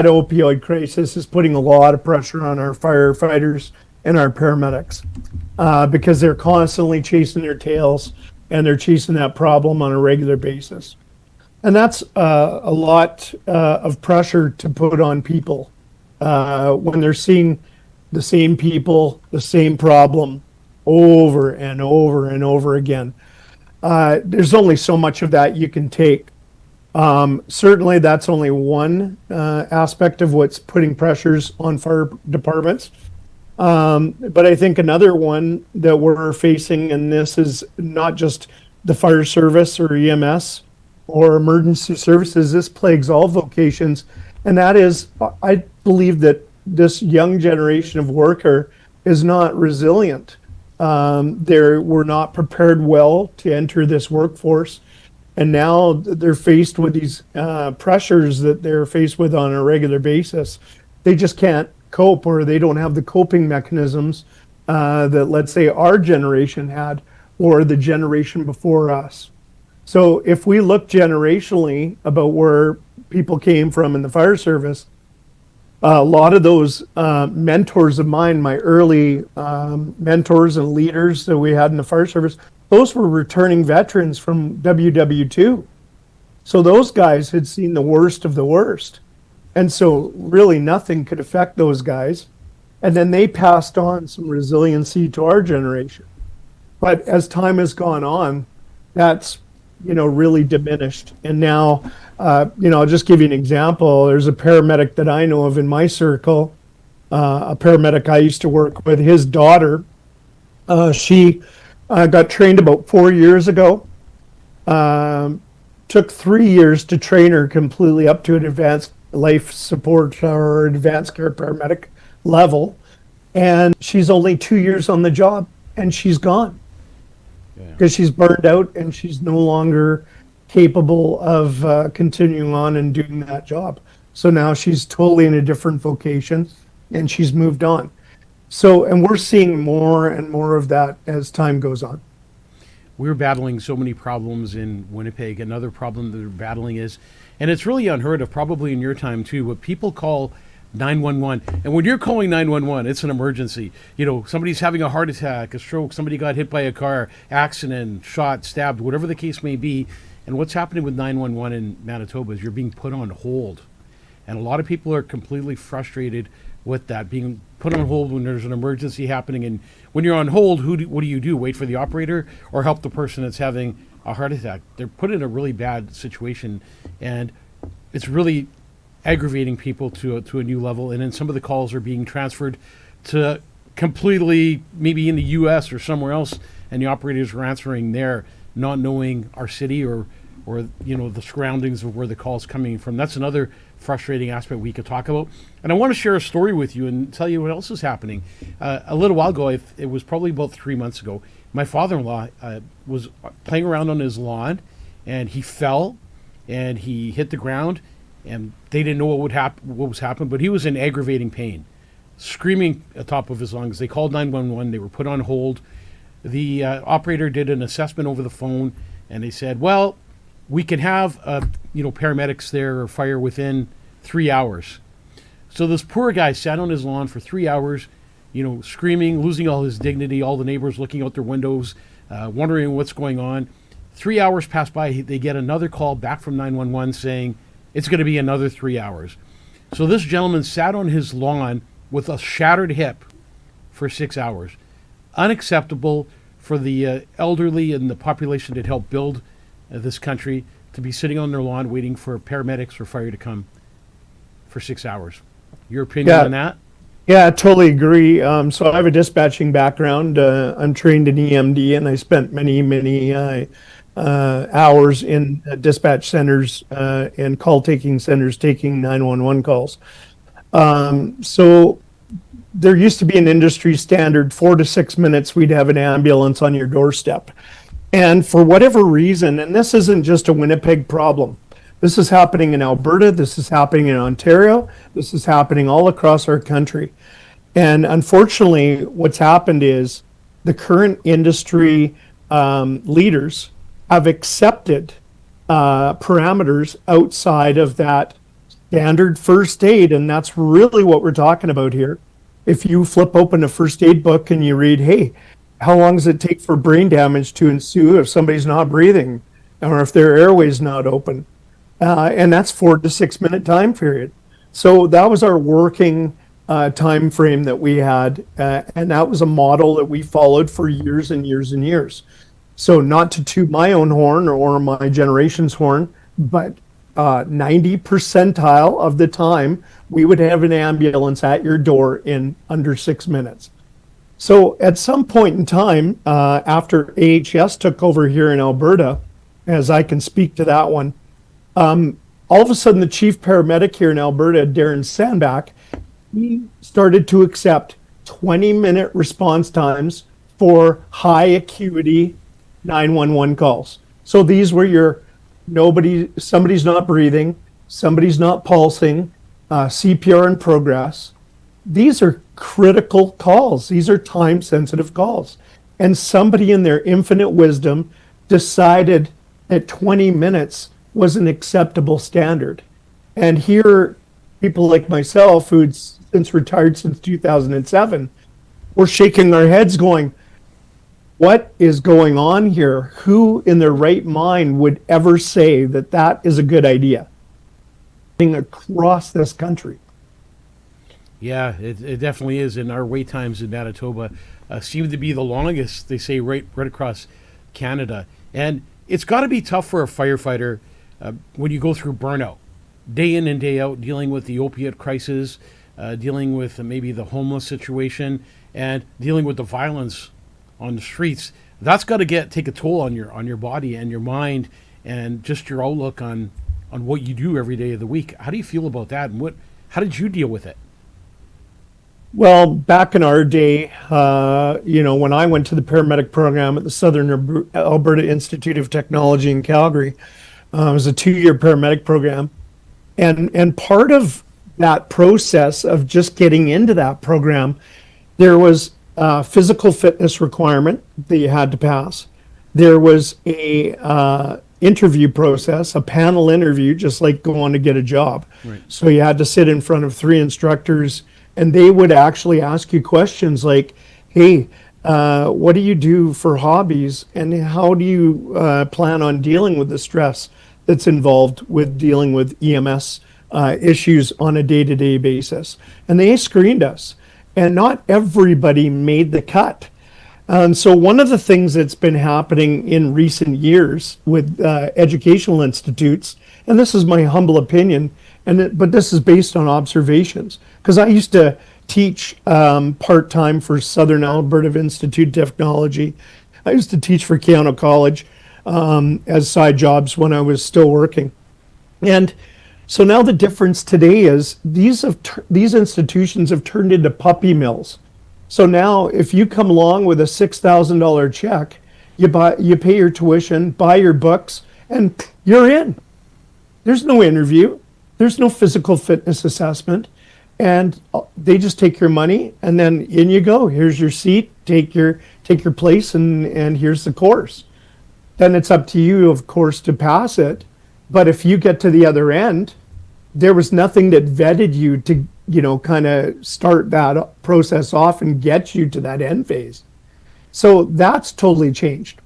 opioid crisis is putting a lot of pressure on our firefighters and our paramedics because they're constantly chasing their tails and they're chasing that problem on a regular basis. And that's a lot of pressure to put on people when they're seeing the same people, the same problem over and over and over again. There's only so much of that you can take. Certainly, that's only one aspect of what's putting pressures on fire departments. But I think another one that we're facing, and this is not just the fire service or EMS or emergency services, this plagues all vocations. And that is, I believe that this young generation of worker is not resilient. We're not prepared well to enter this workforce. And now they're faced with these pressures that they're faced with on a regular basis. They just can't cope, or they don't have the coping mechanisms that, let's say, our generation had, or the generation before us. So if we look generationally about where people came from in the fire service, a lot of those mentors of mine, my early mentors and leaders that we had in the fire service, those were returning veterans from WW2. So those guys had seen the worst of the worst. And so really nothing could affect those guys. And then they passed on some resiliency to our generation. But as time has gone on, that's, really diminished. And now, I'll just give you an example. There's a paramedic that I know of in my circle, a paramedic I used to work with. His daughter, she got trained about 4 years ago. Took 3 years to train her completely up to an advanced life support or advanced care paramedic level. And she's only 2 years on the job and she's gone because she's burned out and she's no longer capable of continuing on and doing that job. So now she's totally in a different vocation and she's moved on. So, and we're seeing more and more of that as time goes on. We're battling so many problems in Winnipeg. Another problem that we're battling is, and it's really unheard of, probably in your time too, what people call 911. And when you're calling 911, it's an emergency. Somebody's having a heart attack, a stroke, somebody got hit by a car, accident, shot, stabbed, whatever the case may be. And what's happening with 911 in Manitoba is you're being put on hold. And a lot of people are completely frustrated with that, being put on hold when there's an emergency happening. And when you're on hold, what do you do? Wait for the operator or help the person that's having a heart attack? They're put in a really bad situation, and it's really aggravating people to a new level. And then some of the calls are being transferred to completely maybe in the U.S. or somewhere else, and the operators are answering there, not knowing our city or the surroundings of where the call's coming from. That's another frustrating aspect we could talk about. And I want to share a story with you and tell you what else is happening. A little while ago, it was probably about 3 months ago, my father-in-law was playing around on his lawn, and he fell, and he hit the ground, and they didn't know what was happening, but he was in aggravating pain. screaming at the top of his lungs. They called 911. They were put on hold. The operator did an assessment over the phone, and they said, well, we can have paramedics there or fire within 3 hours. So this poor guy sat on his lawn for 3 hours, screaming, losing all his dignity, all the neighbors looking out their windows, wondering what's going on. 3 hours pass by. They get another call back from 911 saying it's going to be another 3 hours. So this gentleman sat on his lawn with a shattered hip for 6 hours. Unacceptable for the elderly and the population that helped build this country to be sitting on their lawn waiting for paramedics or fire to come for 6 hours. Your opinion on that? Yeah, I totally agree. So I have a dispatching background. I'm trained in EMD, and I spent many hours in dispatch centers and call taking centers taking 911 calls. So there used to be an industry standard 4 to 6 minutes we'd have an ambulance on your doorstep. And for whatever reason, and this isn't just a Winnipeg problem, this is happening in Alberta, this is happening in Ontario, this is happening all across our country. And unfortunately, what's happened is the current industry leaders have accepted parameters outside of that standard first aid, and that's really what we're talking about here. If you flip open a first aid book and you read, hey, how long does it take for brain damage to ensue if somebody's not breathing or if their airway's not open? And that's 4 to 6 minute time period. So that was our working time frame that we had, and that was a model that we followed for years and years and years. So not to toot my own horn or my generation's horn, but 90 percentile of the time we would have an ambulance at your door in under 6 minutes. So at some point in time, after AHS took over here in Alberta, as I can speak to that one, all of a sudden the chief paramedic here in Alberta, Darren Sandbach, he started to accept 20-minute response times for high acuity 911 calls. So these were somebody's not breathing, somebody's not pulsing, CPR in progress. These are critical calls. These are time sensitive calls. And somebody in their infinite wisdom decided that 20 minutes was an acceptable standard. And here, people like myself, who'd since retired since 2007, we're shaking our heads going, what is going on here? Who in their right mind would ever say that that is a good idea? Across this country. Yeah, it definitely is. And our wait times in Manitoba seem to be the longest, they say, right across Canada. And it's got to be tough for a firefighter when you go through burnout, day in and day out, dealing with the opiate crisis, dealing with maybe the homeless situation, and dealing with the violence on the streets. That's got to take a toll on your body and your mind, and just your outlook on what you do every day of the week. How do you feel about that, and how did you deal with it? Well, back in our day, when I went to the paramedic program at the Southern Alberta Institute of Technology in Calgary, it was a 2-year paramedic program. And part of that process of just getting into that program, there was a physical fitness requirement that you had to pass. There was a interview process, a panel interview, just like going to get a job. Right. So you had to sit in front of 3 instructors, and they would actually ask you questions like, hey, what do you do for hobbies, and how do you plan on dealing with the stress that's involved with dealing with EMS issues on a day-to-day basis? And they screened us, and not everybody made the cut. And so one of the things that's been happening in recent years with educational institutes, and this is my humble opinion, but this is based on observations, because I used to teach part-time for Southern Alberta Institute of Technology. I used to teach for Keano College as side jobs when I was still working. And so now the difference today is these institutions have turned into puppy mills. So now if you come along with a $6,000 check, you pay your tuition, buy your books, and you're in. There's no interview. There's no physical fitness assessment. and they just take your money, and then in you go. Here's your seat. Take your place, and here's the course. Then it's up to you, of course, to pass it. But if you get to the other end, there was nothing that vetted you to, kind of start that process off and get you to that end phase. So that's totally changed.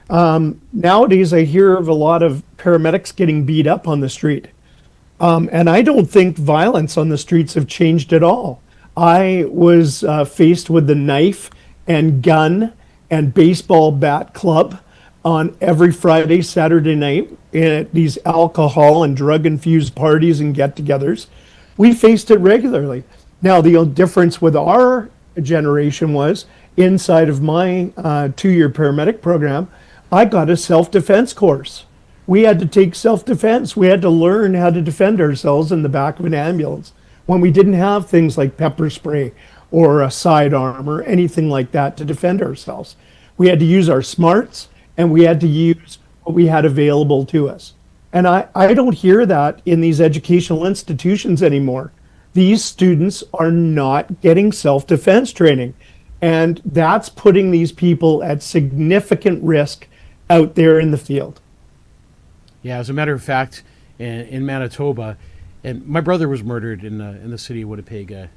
Nowadays, I hear of a lot of paramedics getting beat up on the street. And I don't think violence on the streets have changed at all. I was faced with the knife and gun and baseball bat club on every Friday, Saturday night at these alcohol and drug-infused parties and get-togethers. We faced it regularly. Now, the difference with our generation was inside of my 2-year paramedic program, I got a self-defense course. We had to take self-defense. We had to learn how to defend ourselves in the back of an ambulance when we didn't have things like pepper spray or a sidearm or anything like that to defend ourselves. We had to use our smarts, and we had to use what we had available to us. And I don't hear that in these educational institutions anymore. These students are not getting self-defense training. And that's putting these people at significant risk out there in the field. Yeah, as a matter of fact, in Manitoba, and my brother was murdered in the city of Winnipeg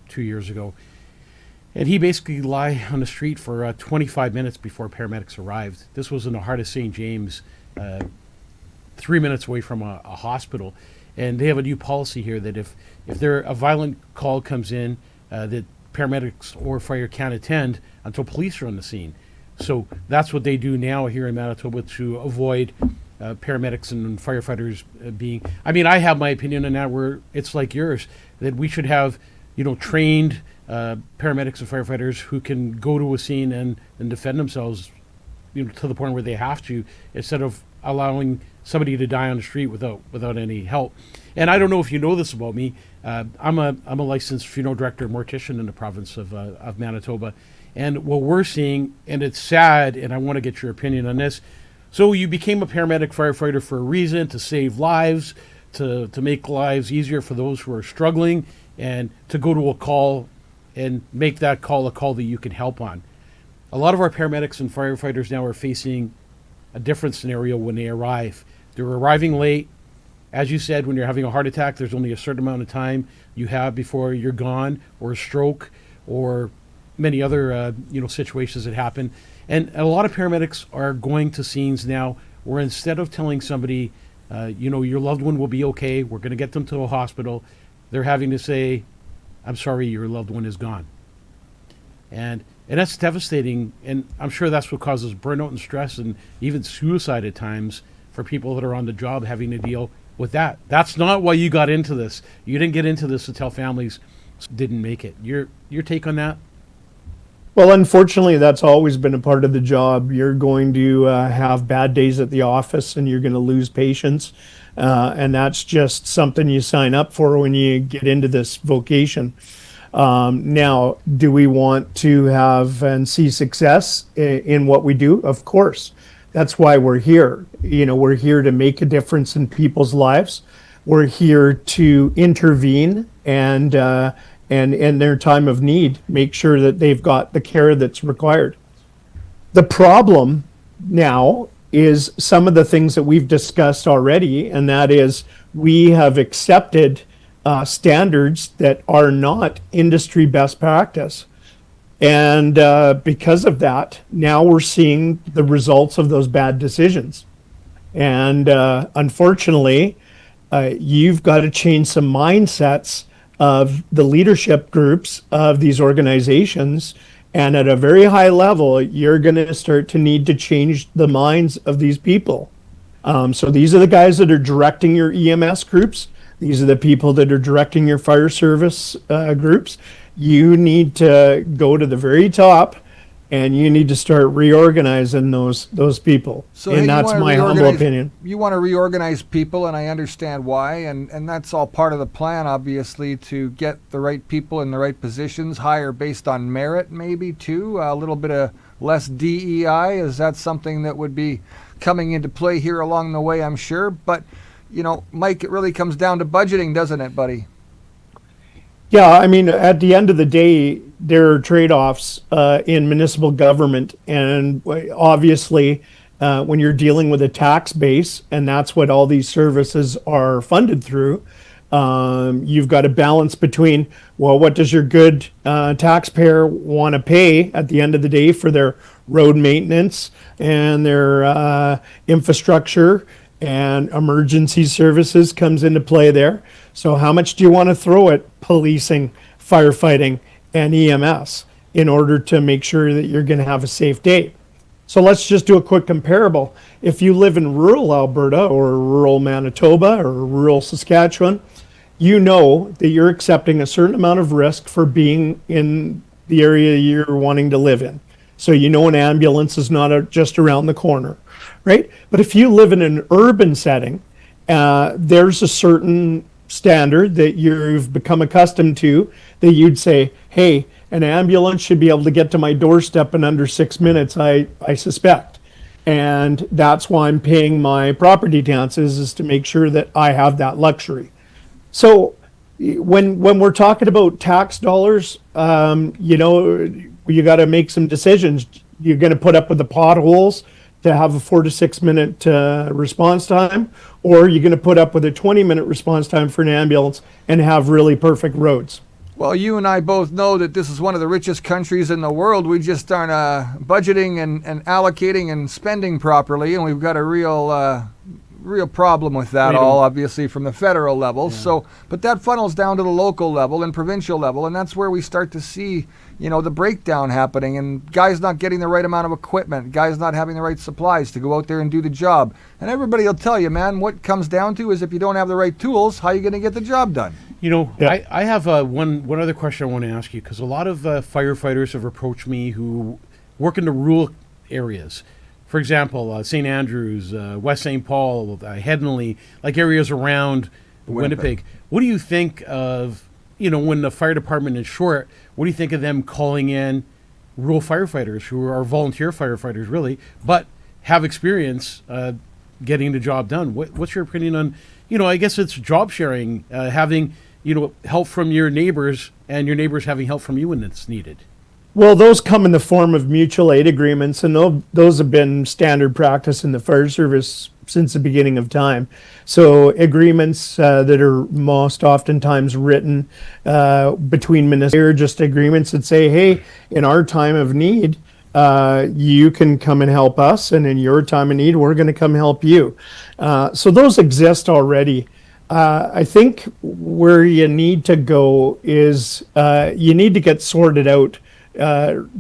2 years ago. And he basically lay on the street for 25 minutes before paramedics arrived. This was in the heart of St. James, 3 minutes away from a hospital. And they have a new policy here that if a violent call comes in, that paramedics or fire can't attend until police are on the scene. So that's what they do now here in Manitoba to avoid paramedics and firefighters being... I mean, I have my opinion on that, where it's like yours, that we should have, trained paramedics and firefighters who can go to a scene and defend themselves, to the point where they have to, instead of allowing somebody to die on the street without any help. And I don't know if you know this about me. I'm a licensed funeral director and mortician in the province of Manitoba. And what we're seeing, and it's sad, and I want to get your opinion on this. So you became a paramedic firefighter for a reason, to save lives, to make lives easier for those who are struggling, and to go to a call and make that call a call that you can help on. A lot of our paramedics and firefighters now are facing a different scenario when they arrive. They're arriving late. As you said, when you're having a heart attack, there's only a certain amount of time you have before you're gone, or a stroke, or many other situations that happen. And a lot of paramedics are going to scenes now where, instead of telling somebody, your loved one will be okay, we're going to get them to a hospital, they're having to say, I'm sorry, your loved one is gone. And that's devastating. And I'm sure that's what causes burnout and stress, and even suicide at times, for people that are on the job having to deal with that. That's not why you got into this. You didn't get into this to tell families didn't make it. Your take on that? Well, unfortunately, that's always been a part of the job. You're going to have bad days at the office, and you're going to lose patients. And that's just something you sign up for when you get into this vocation. Now, do we want to have and see success in what we do? Of course. That's why we're here. We're here to make a difference in people's lives. We're here to intervene and in their time of need, make sure that they've got the care that's required. The problem now is some of the things that we've discussed already, and that is we have accepted standards that are not industry best practice. And because of that, now we're seeing the results of those bad decisions. And unfortunately, you've got to change some mindsets of the leadership groups of these organizations. And at a very high level, you're going to start to need to change the minds of these people. So these are the guys that are directing your EMS groups. These are the people that are directing your fire service groups. You need to go to the very top, and you need to start reorganizing those people. So, and hey, that's my humble opinion. You want to reorganize people, and I understand why, and that's all part of the plan, obviously, to get the right people in the right positions, hire based on merit maybe too, a little bit of less DEI. Is that something that would be coming into play here along the way, I'm sure? But, Mike, it really comes down to budgeting, doesn't it, buddy? Yeah, I mean, at the end of the day, there are trade-offs in municipal government, and obviously, when you're dealing with a tax base, and that's what all these services are funded through, you've got a balance between, well, what does your good taxpayer want to pay at the end of the day for their road maintenance and their infrastructure, and emergency services comes into play there. So how much do you want to throw at policing, firefighting, and EMS in order to make sure that you're going to have a safe day? So let's just do a quick comparable. If you live in rural Alberta or rural Manitoba or rural Saskatchewan, you know that you're accepting a certain amount of risk for being in the area you're wanting to live in. So you know an ambulance is not just around the corner, right? But if you live in an urban setting, there's a certain standard that you've become accustomed to that you'd say, hey, an ambulance should be able to get to my doorstep in under 6 minutes, I suspect. And that's why I'm paying my property taxes, is to make sure that I have that luxury. So when we're talking about tax dollars, you got to make some decisions. You're going to put up with the potholes to have a 4 to 6 minute response time, or you're going to put up with a 20-minute response time for an ambulance and have really perfect roads. Well, you and I both know that this is one of the richest countries in the world. We just aren't budgeting and allocating and spending properly, and we've got a real problem with that all, obviously, from the federal level. Yeah. So, but that funnels down to the local level and provincial level, and that's where we start to see, the breakdown happening, and guys not getting the right amount of equipment, guys not having the right supplies to go out there and do the job. And everybody will tell you, man, what comes down to is if you don't have the right tools, how are you going to get the job done? Yeah. I have one other question I want to ask you, because a lot of firefighters have approached me who work in the rural areas. For example, St. Andrews, West St. Paul, Headingley, like areas around Winnipeg. What do you think of, when the fire department is short, what do you think of them calling in rural firefighters who are volunteer firefighters, really, but have experience getting the job done? What's your opinion on, I guess it's job sharing, having, help from your neighbors and your neighbors having help from you when it's needed? Well, those come in the form of mutual aid agreements, and those have been standard practice in the fire service since the beginning of time. So agreements that are most oftentimes written between ministers, just agreements that say, hey, in our time of need, you can come and help us, and in your time of need, we're going to come help you. So those exist already. I think where you need to go is you need to get sorted out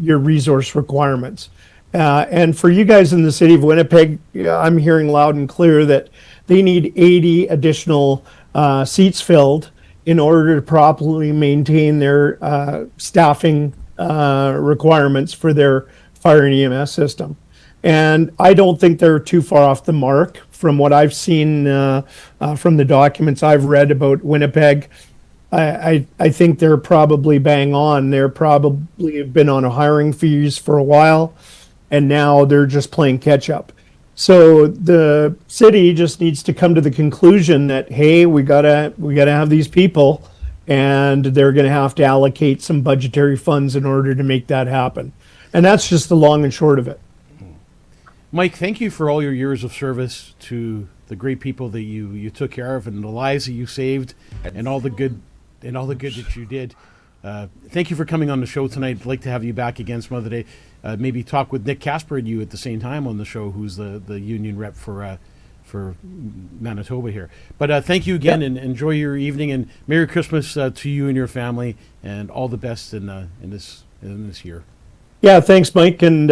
your resource requirements. And for you guys in the city of Winnipeg, I'm hearing loud and clear that they need 80 additional seats filled in order to properly maintain their staffing requirements for their fire and EMS system. And I don't think they're too far off the mark from what I've seen from the documents I've read about Winnipeg. I think they're probably bang on. They're probably have been on a hiring freeze for a while, and now they're just playing catch up. So the city just needs to come to the conclusion that, hey, we gotta have these people, and they're going to have to allocate some budgetary funds in order to make that happen. And that's just the long and short of it. Mike, thank you for all your years of service to the great people that you took care of, and the lives that you saved, and all the good that you did. Thank you for coming on the show tonight. I'd like to have you back again some other day. Maybe talk with Nick Casper and you at the same time on the show, who's the union rep for Manitoba here. But thank you again, and enjoy your evening, and Merry Christmas to you and your family, and all the best in this year. Yeah, thanks, Mike, and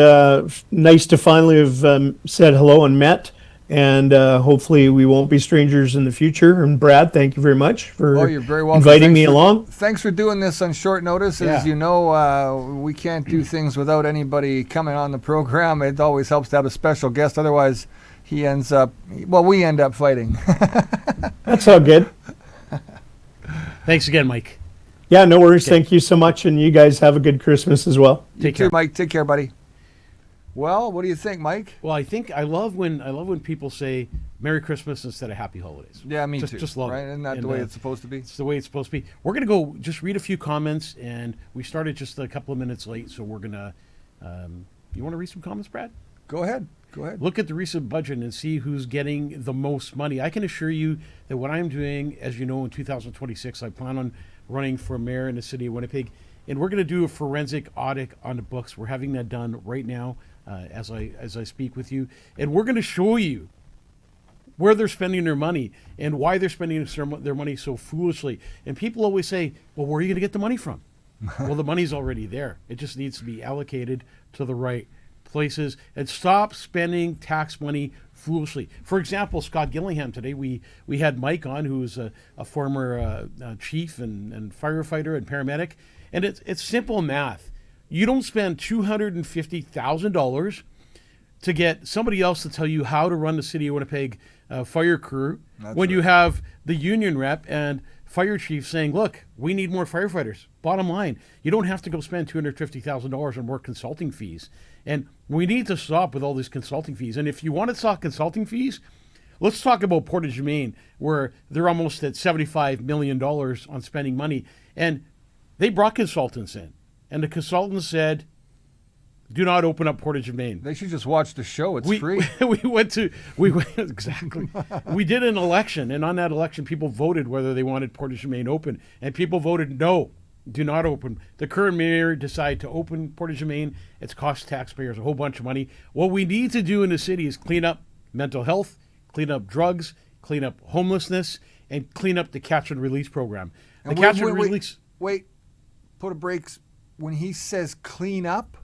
nice to finally have said hello and met. And hopefully we won't be strangers in the future. And Brad, thank you very much for you're very welcome. inviting me along. Thanks for doing this on short notice. As you know, we can't do things without anybody coming on the program. It always helps to have a special guest. Otherwise, we end up fighting. That's all good. Thanks again, Mike. Yeah, no worries. Okay. Thank you so much. And you guys have a good Christmas as well. Take care, Mike. Take care, buddy. Well, what do you think, Mike? Well, I love when people say Merry Christmas instead of Happy Holidays. Yeah, me too. Just love right? it. Isn't that the way it's supposed to be? It's the way it's supposed to be. We're going to go just read a few comments, and we started just a couple of minutes late, so we're going to... you want to read some comments, Brad? Go ahead. Go ahead. Look at the recent budget and see who's getting the most money. I can assure you that what I'm doing, as you know, in 2026, I plan on running for mayor in the city of Winnipeg, and we're going to do a forensic audit on the books. We're having that done right now as I speak with you, and we're going to show you where they're spending their money and why they're spending their money so foolishly. And people always say, well, where are you going to get the money from? Well, the money's already there. It just needs to be allocated to the right places, and stop spending tax money foolishly. For example, Scott Gillingham today, we had Mike on, who's a former chief and firefighter and paramedic, and it's simple math. You don't spend $250,000 to get somebody else to tell you how to run the city of Winnipeg fire crew when you have the union rep and fire chief saying, look, we need more firefighters. Bottom line, you don't have to go spend $250,000 on more consulting fees. And we need to stop with all these consulting fees. And if you want to talk consulting fees, let's talk about Portage, Maine, where they're almost at $75 million on spending money. And they brought consultants in. And the consultants said, do not open up Portage, Maine. They should just watch the show. It's free. We went exactly. We did an election, and on that election, people voted whether they wanted Portage, Maine open, and people voted no, do not open. The current mayor decided to open Portage, Maine. It's cost taxpayers a whole bunch of money. What we need to do in the city is clean up mental health, clean up drugs, clean up homelessness, and clean up the catch and release program. The catch and release. Wait, put a brakes. When he says clean up,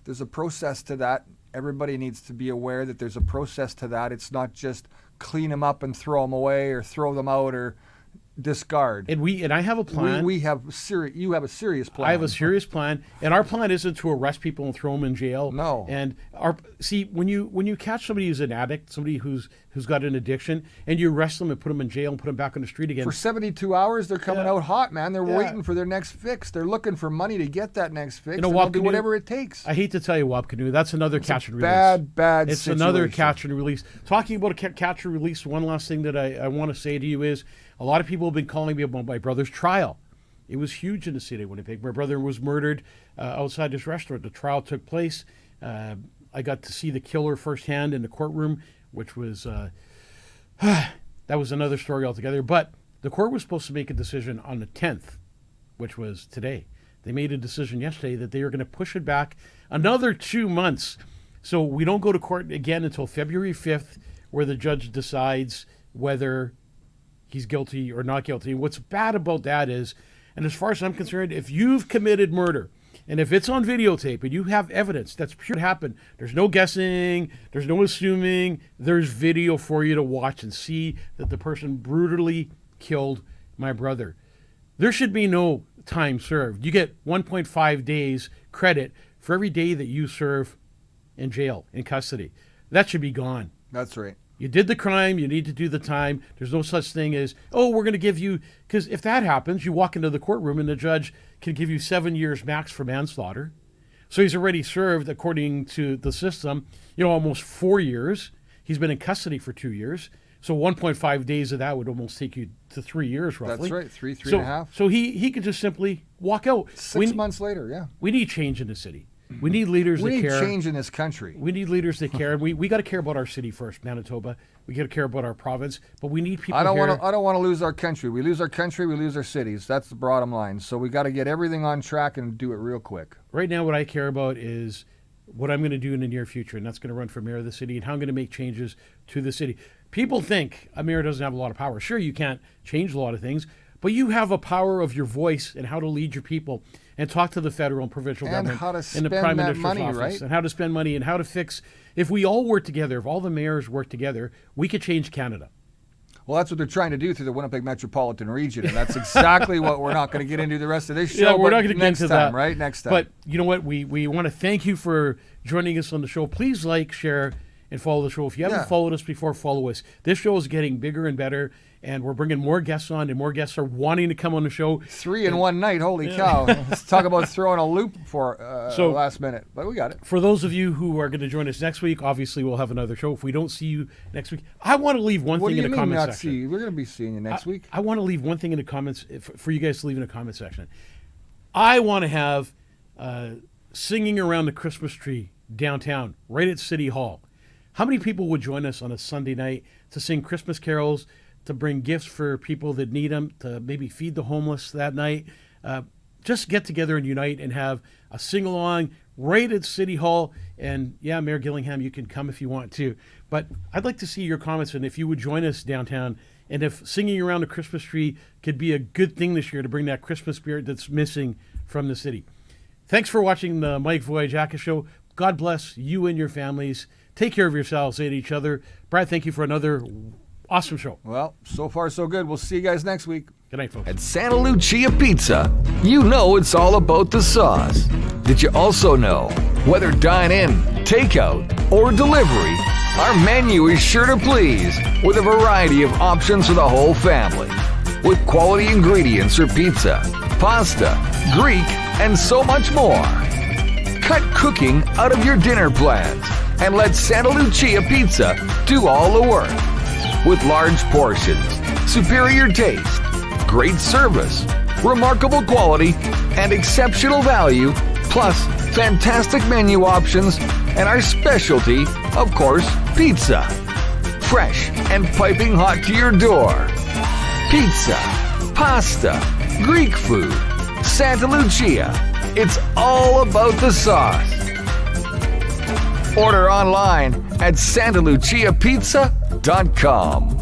there's a process to that. Everybody needs to be aware that there's a process to that. It's not just clean them up and throw them away or throw them out or discard. And I have a plan. You have a serious plan. I have a serious plan, and our plan isn't to arrest people and throw them in jail. No. And when you catch somebody who's an addict, somebody who's got an addiction, and you arrest them and put them in jail and put them back on the street again for 72 hours, they're coming out hot, man. They're waiting for their next fix. They're looking for money to get that next fix. They'll do whatever it takes. I hate to tell you, Wapkanu, that's another catch and release. Bad It's situation. another catch and release. Talking about a catch and release, one last thing that I want to say to you is, a lot of people have been calling me about my brother's trial. It was huge in the city of Winnipeg. My brother was murdered outside this restaurant. The trial took place. I got to see the killer firsthand in the courtroom, which was that was another story altogether. But the court was supposed to make a decision on the 10th, which was today. They made a decision yesterday that they are going to push it back another 2 months. So we don't go to court again until February 5th, where the judge decides whether he's guilty or not guilty. What's bad about that is, and as far as I'm concerned, if you've committed murder, and if it's on videotape and you have evidence that's pure to happen, there's no guessing, there's no assuming, there's video for you to watch and see that the person brutally killed my brother. There should be no time served. You get 1.5 days credit for every day that you serve in jail, in custody. That should be gone. That's right. You did the crime, you need to do the time. There's no such thing as, oh, we're going to give you, because if that happens, you walk into the courtroom and the judge can give you 7 years max for manslaughter. So he's already served, according to the system, almost 4 years. He's been in custody for 2 years. So 1.5 days of that would almost take you to 3 years, roughly. That's right, three and a half. So he could just simply walk out. 6 months later, yeah. We need change in the city. We need leaders that care. We need change in this country. We need leaders that care. We got to care about our city first, Manitoba. We got to care about our province, but we need people. I don't want to lose our country. We lose our country, we lose our cities. That's the bottom line. So we got to get everything on track and do it real quick. Right now, what I care about is what I'm going to do in the near future, and that's going to run for mayor of the city, and how I'm going to make changes to the city. People think a mayor doesn't have a lot of power. Sure, you can't change a lot of things, but you have a power of your voice and how to lead your people and talk to the federal and provincial government how to and spend the prime that minister's money, office, right? and how to spend money and how to fix. If we all work together, if all the mayors work together, we could change Canada. Well, that's what they're trying to do through the Winnipeg metropolitan region, and that's exactly what we're not going to get into the rest of this show. Yeah, we're not going to get into that. Right? Next time. But you know what? We want to thank you for joining us on the show. Please like, share, and follow the show. If you haven't Yeah. followed us before, follow us. This show is getting bigger and better, and we're bringing more guests on, and more guests are wanting to come on the show. 3 in one night. Holy cow. Let's talk about throwing a loop for So- last minute. But we got it. For those of you who are going to join us next week, obviously we'll have another show. If we don't see you next week, I want to leave one What do thing you in the mean comment not section. see? We're going to be seeing you next week. I want to leave one thing in the comments for you guys to leave in the comment section. I want to have singing around the Christmas tree downtown, right at City Hall. How many people would join us on a Sunday night to sing Christmas carols, to bring gifts for people that need them, to maybe feed the homeless that night? Just get together and unite and have a sing-along right at City Hall. And yeah, Mayor Gillingham, you can come if you want to. But I'd like to see your comments and if you would join us downtown, and if singing around the Christmas tree could be a good thing this year to bring that Christmas spirit that's missing from the city. Thanks for watching the Mike Vogiatzakis Show. God bless you and your families. Take care of yourselves and each other. Brad, thank you for another awesome show. Well, so far so good. We'll see you guys next week. Good night, folks. At Santa Lucia Pizza, you know it's all about the sauce. Did you also know, whether dine-in, takeout, or delivery, our menu is sure to please with a variety of options for the whole family. With quality ingredients for pizza, pasta, Greek, and so much more. Cut cooking out of your dinner plans and let Santa Lucia Pizza do all the work. With large portions, superior taste, great service, remarkable quality, and exceptional value, plus fantastic menu options, and our specialty, of course, pizza. Fresh and piping hot to your door. Pizza, pasta, Greek food, Santa Lucia. It's all about the sauce. Order online at santaluciapizza.com.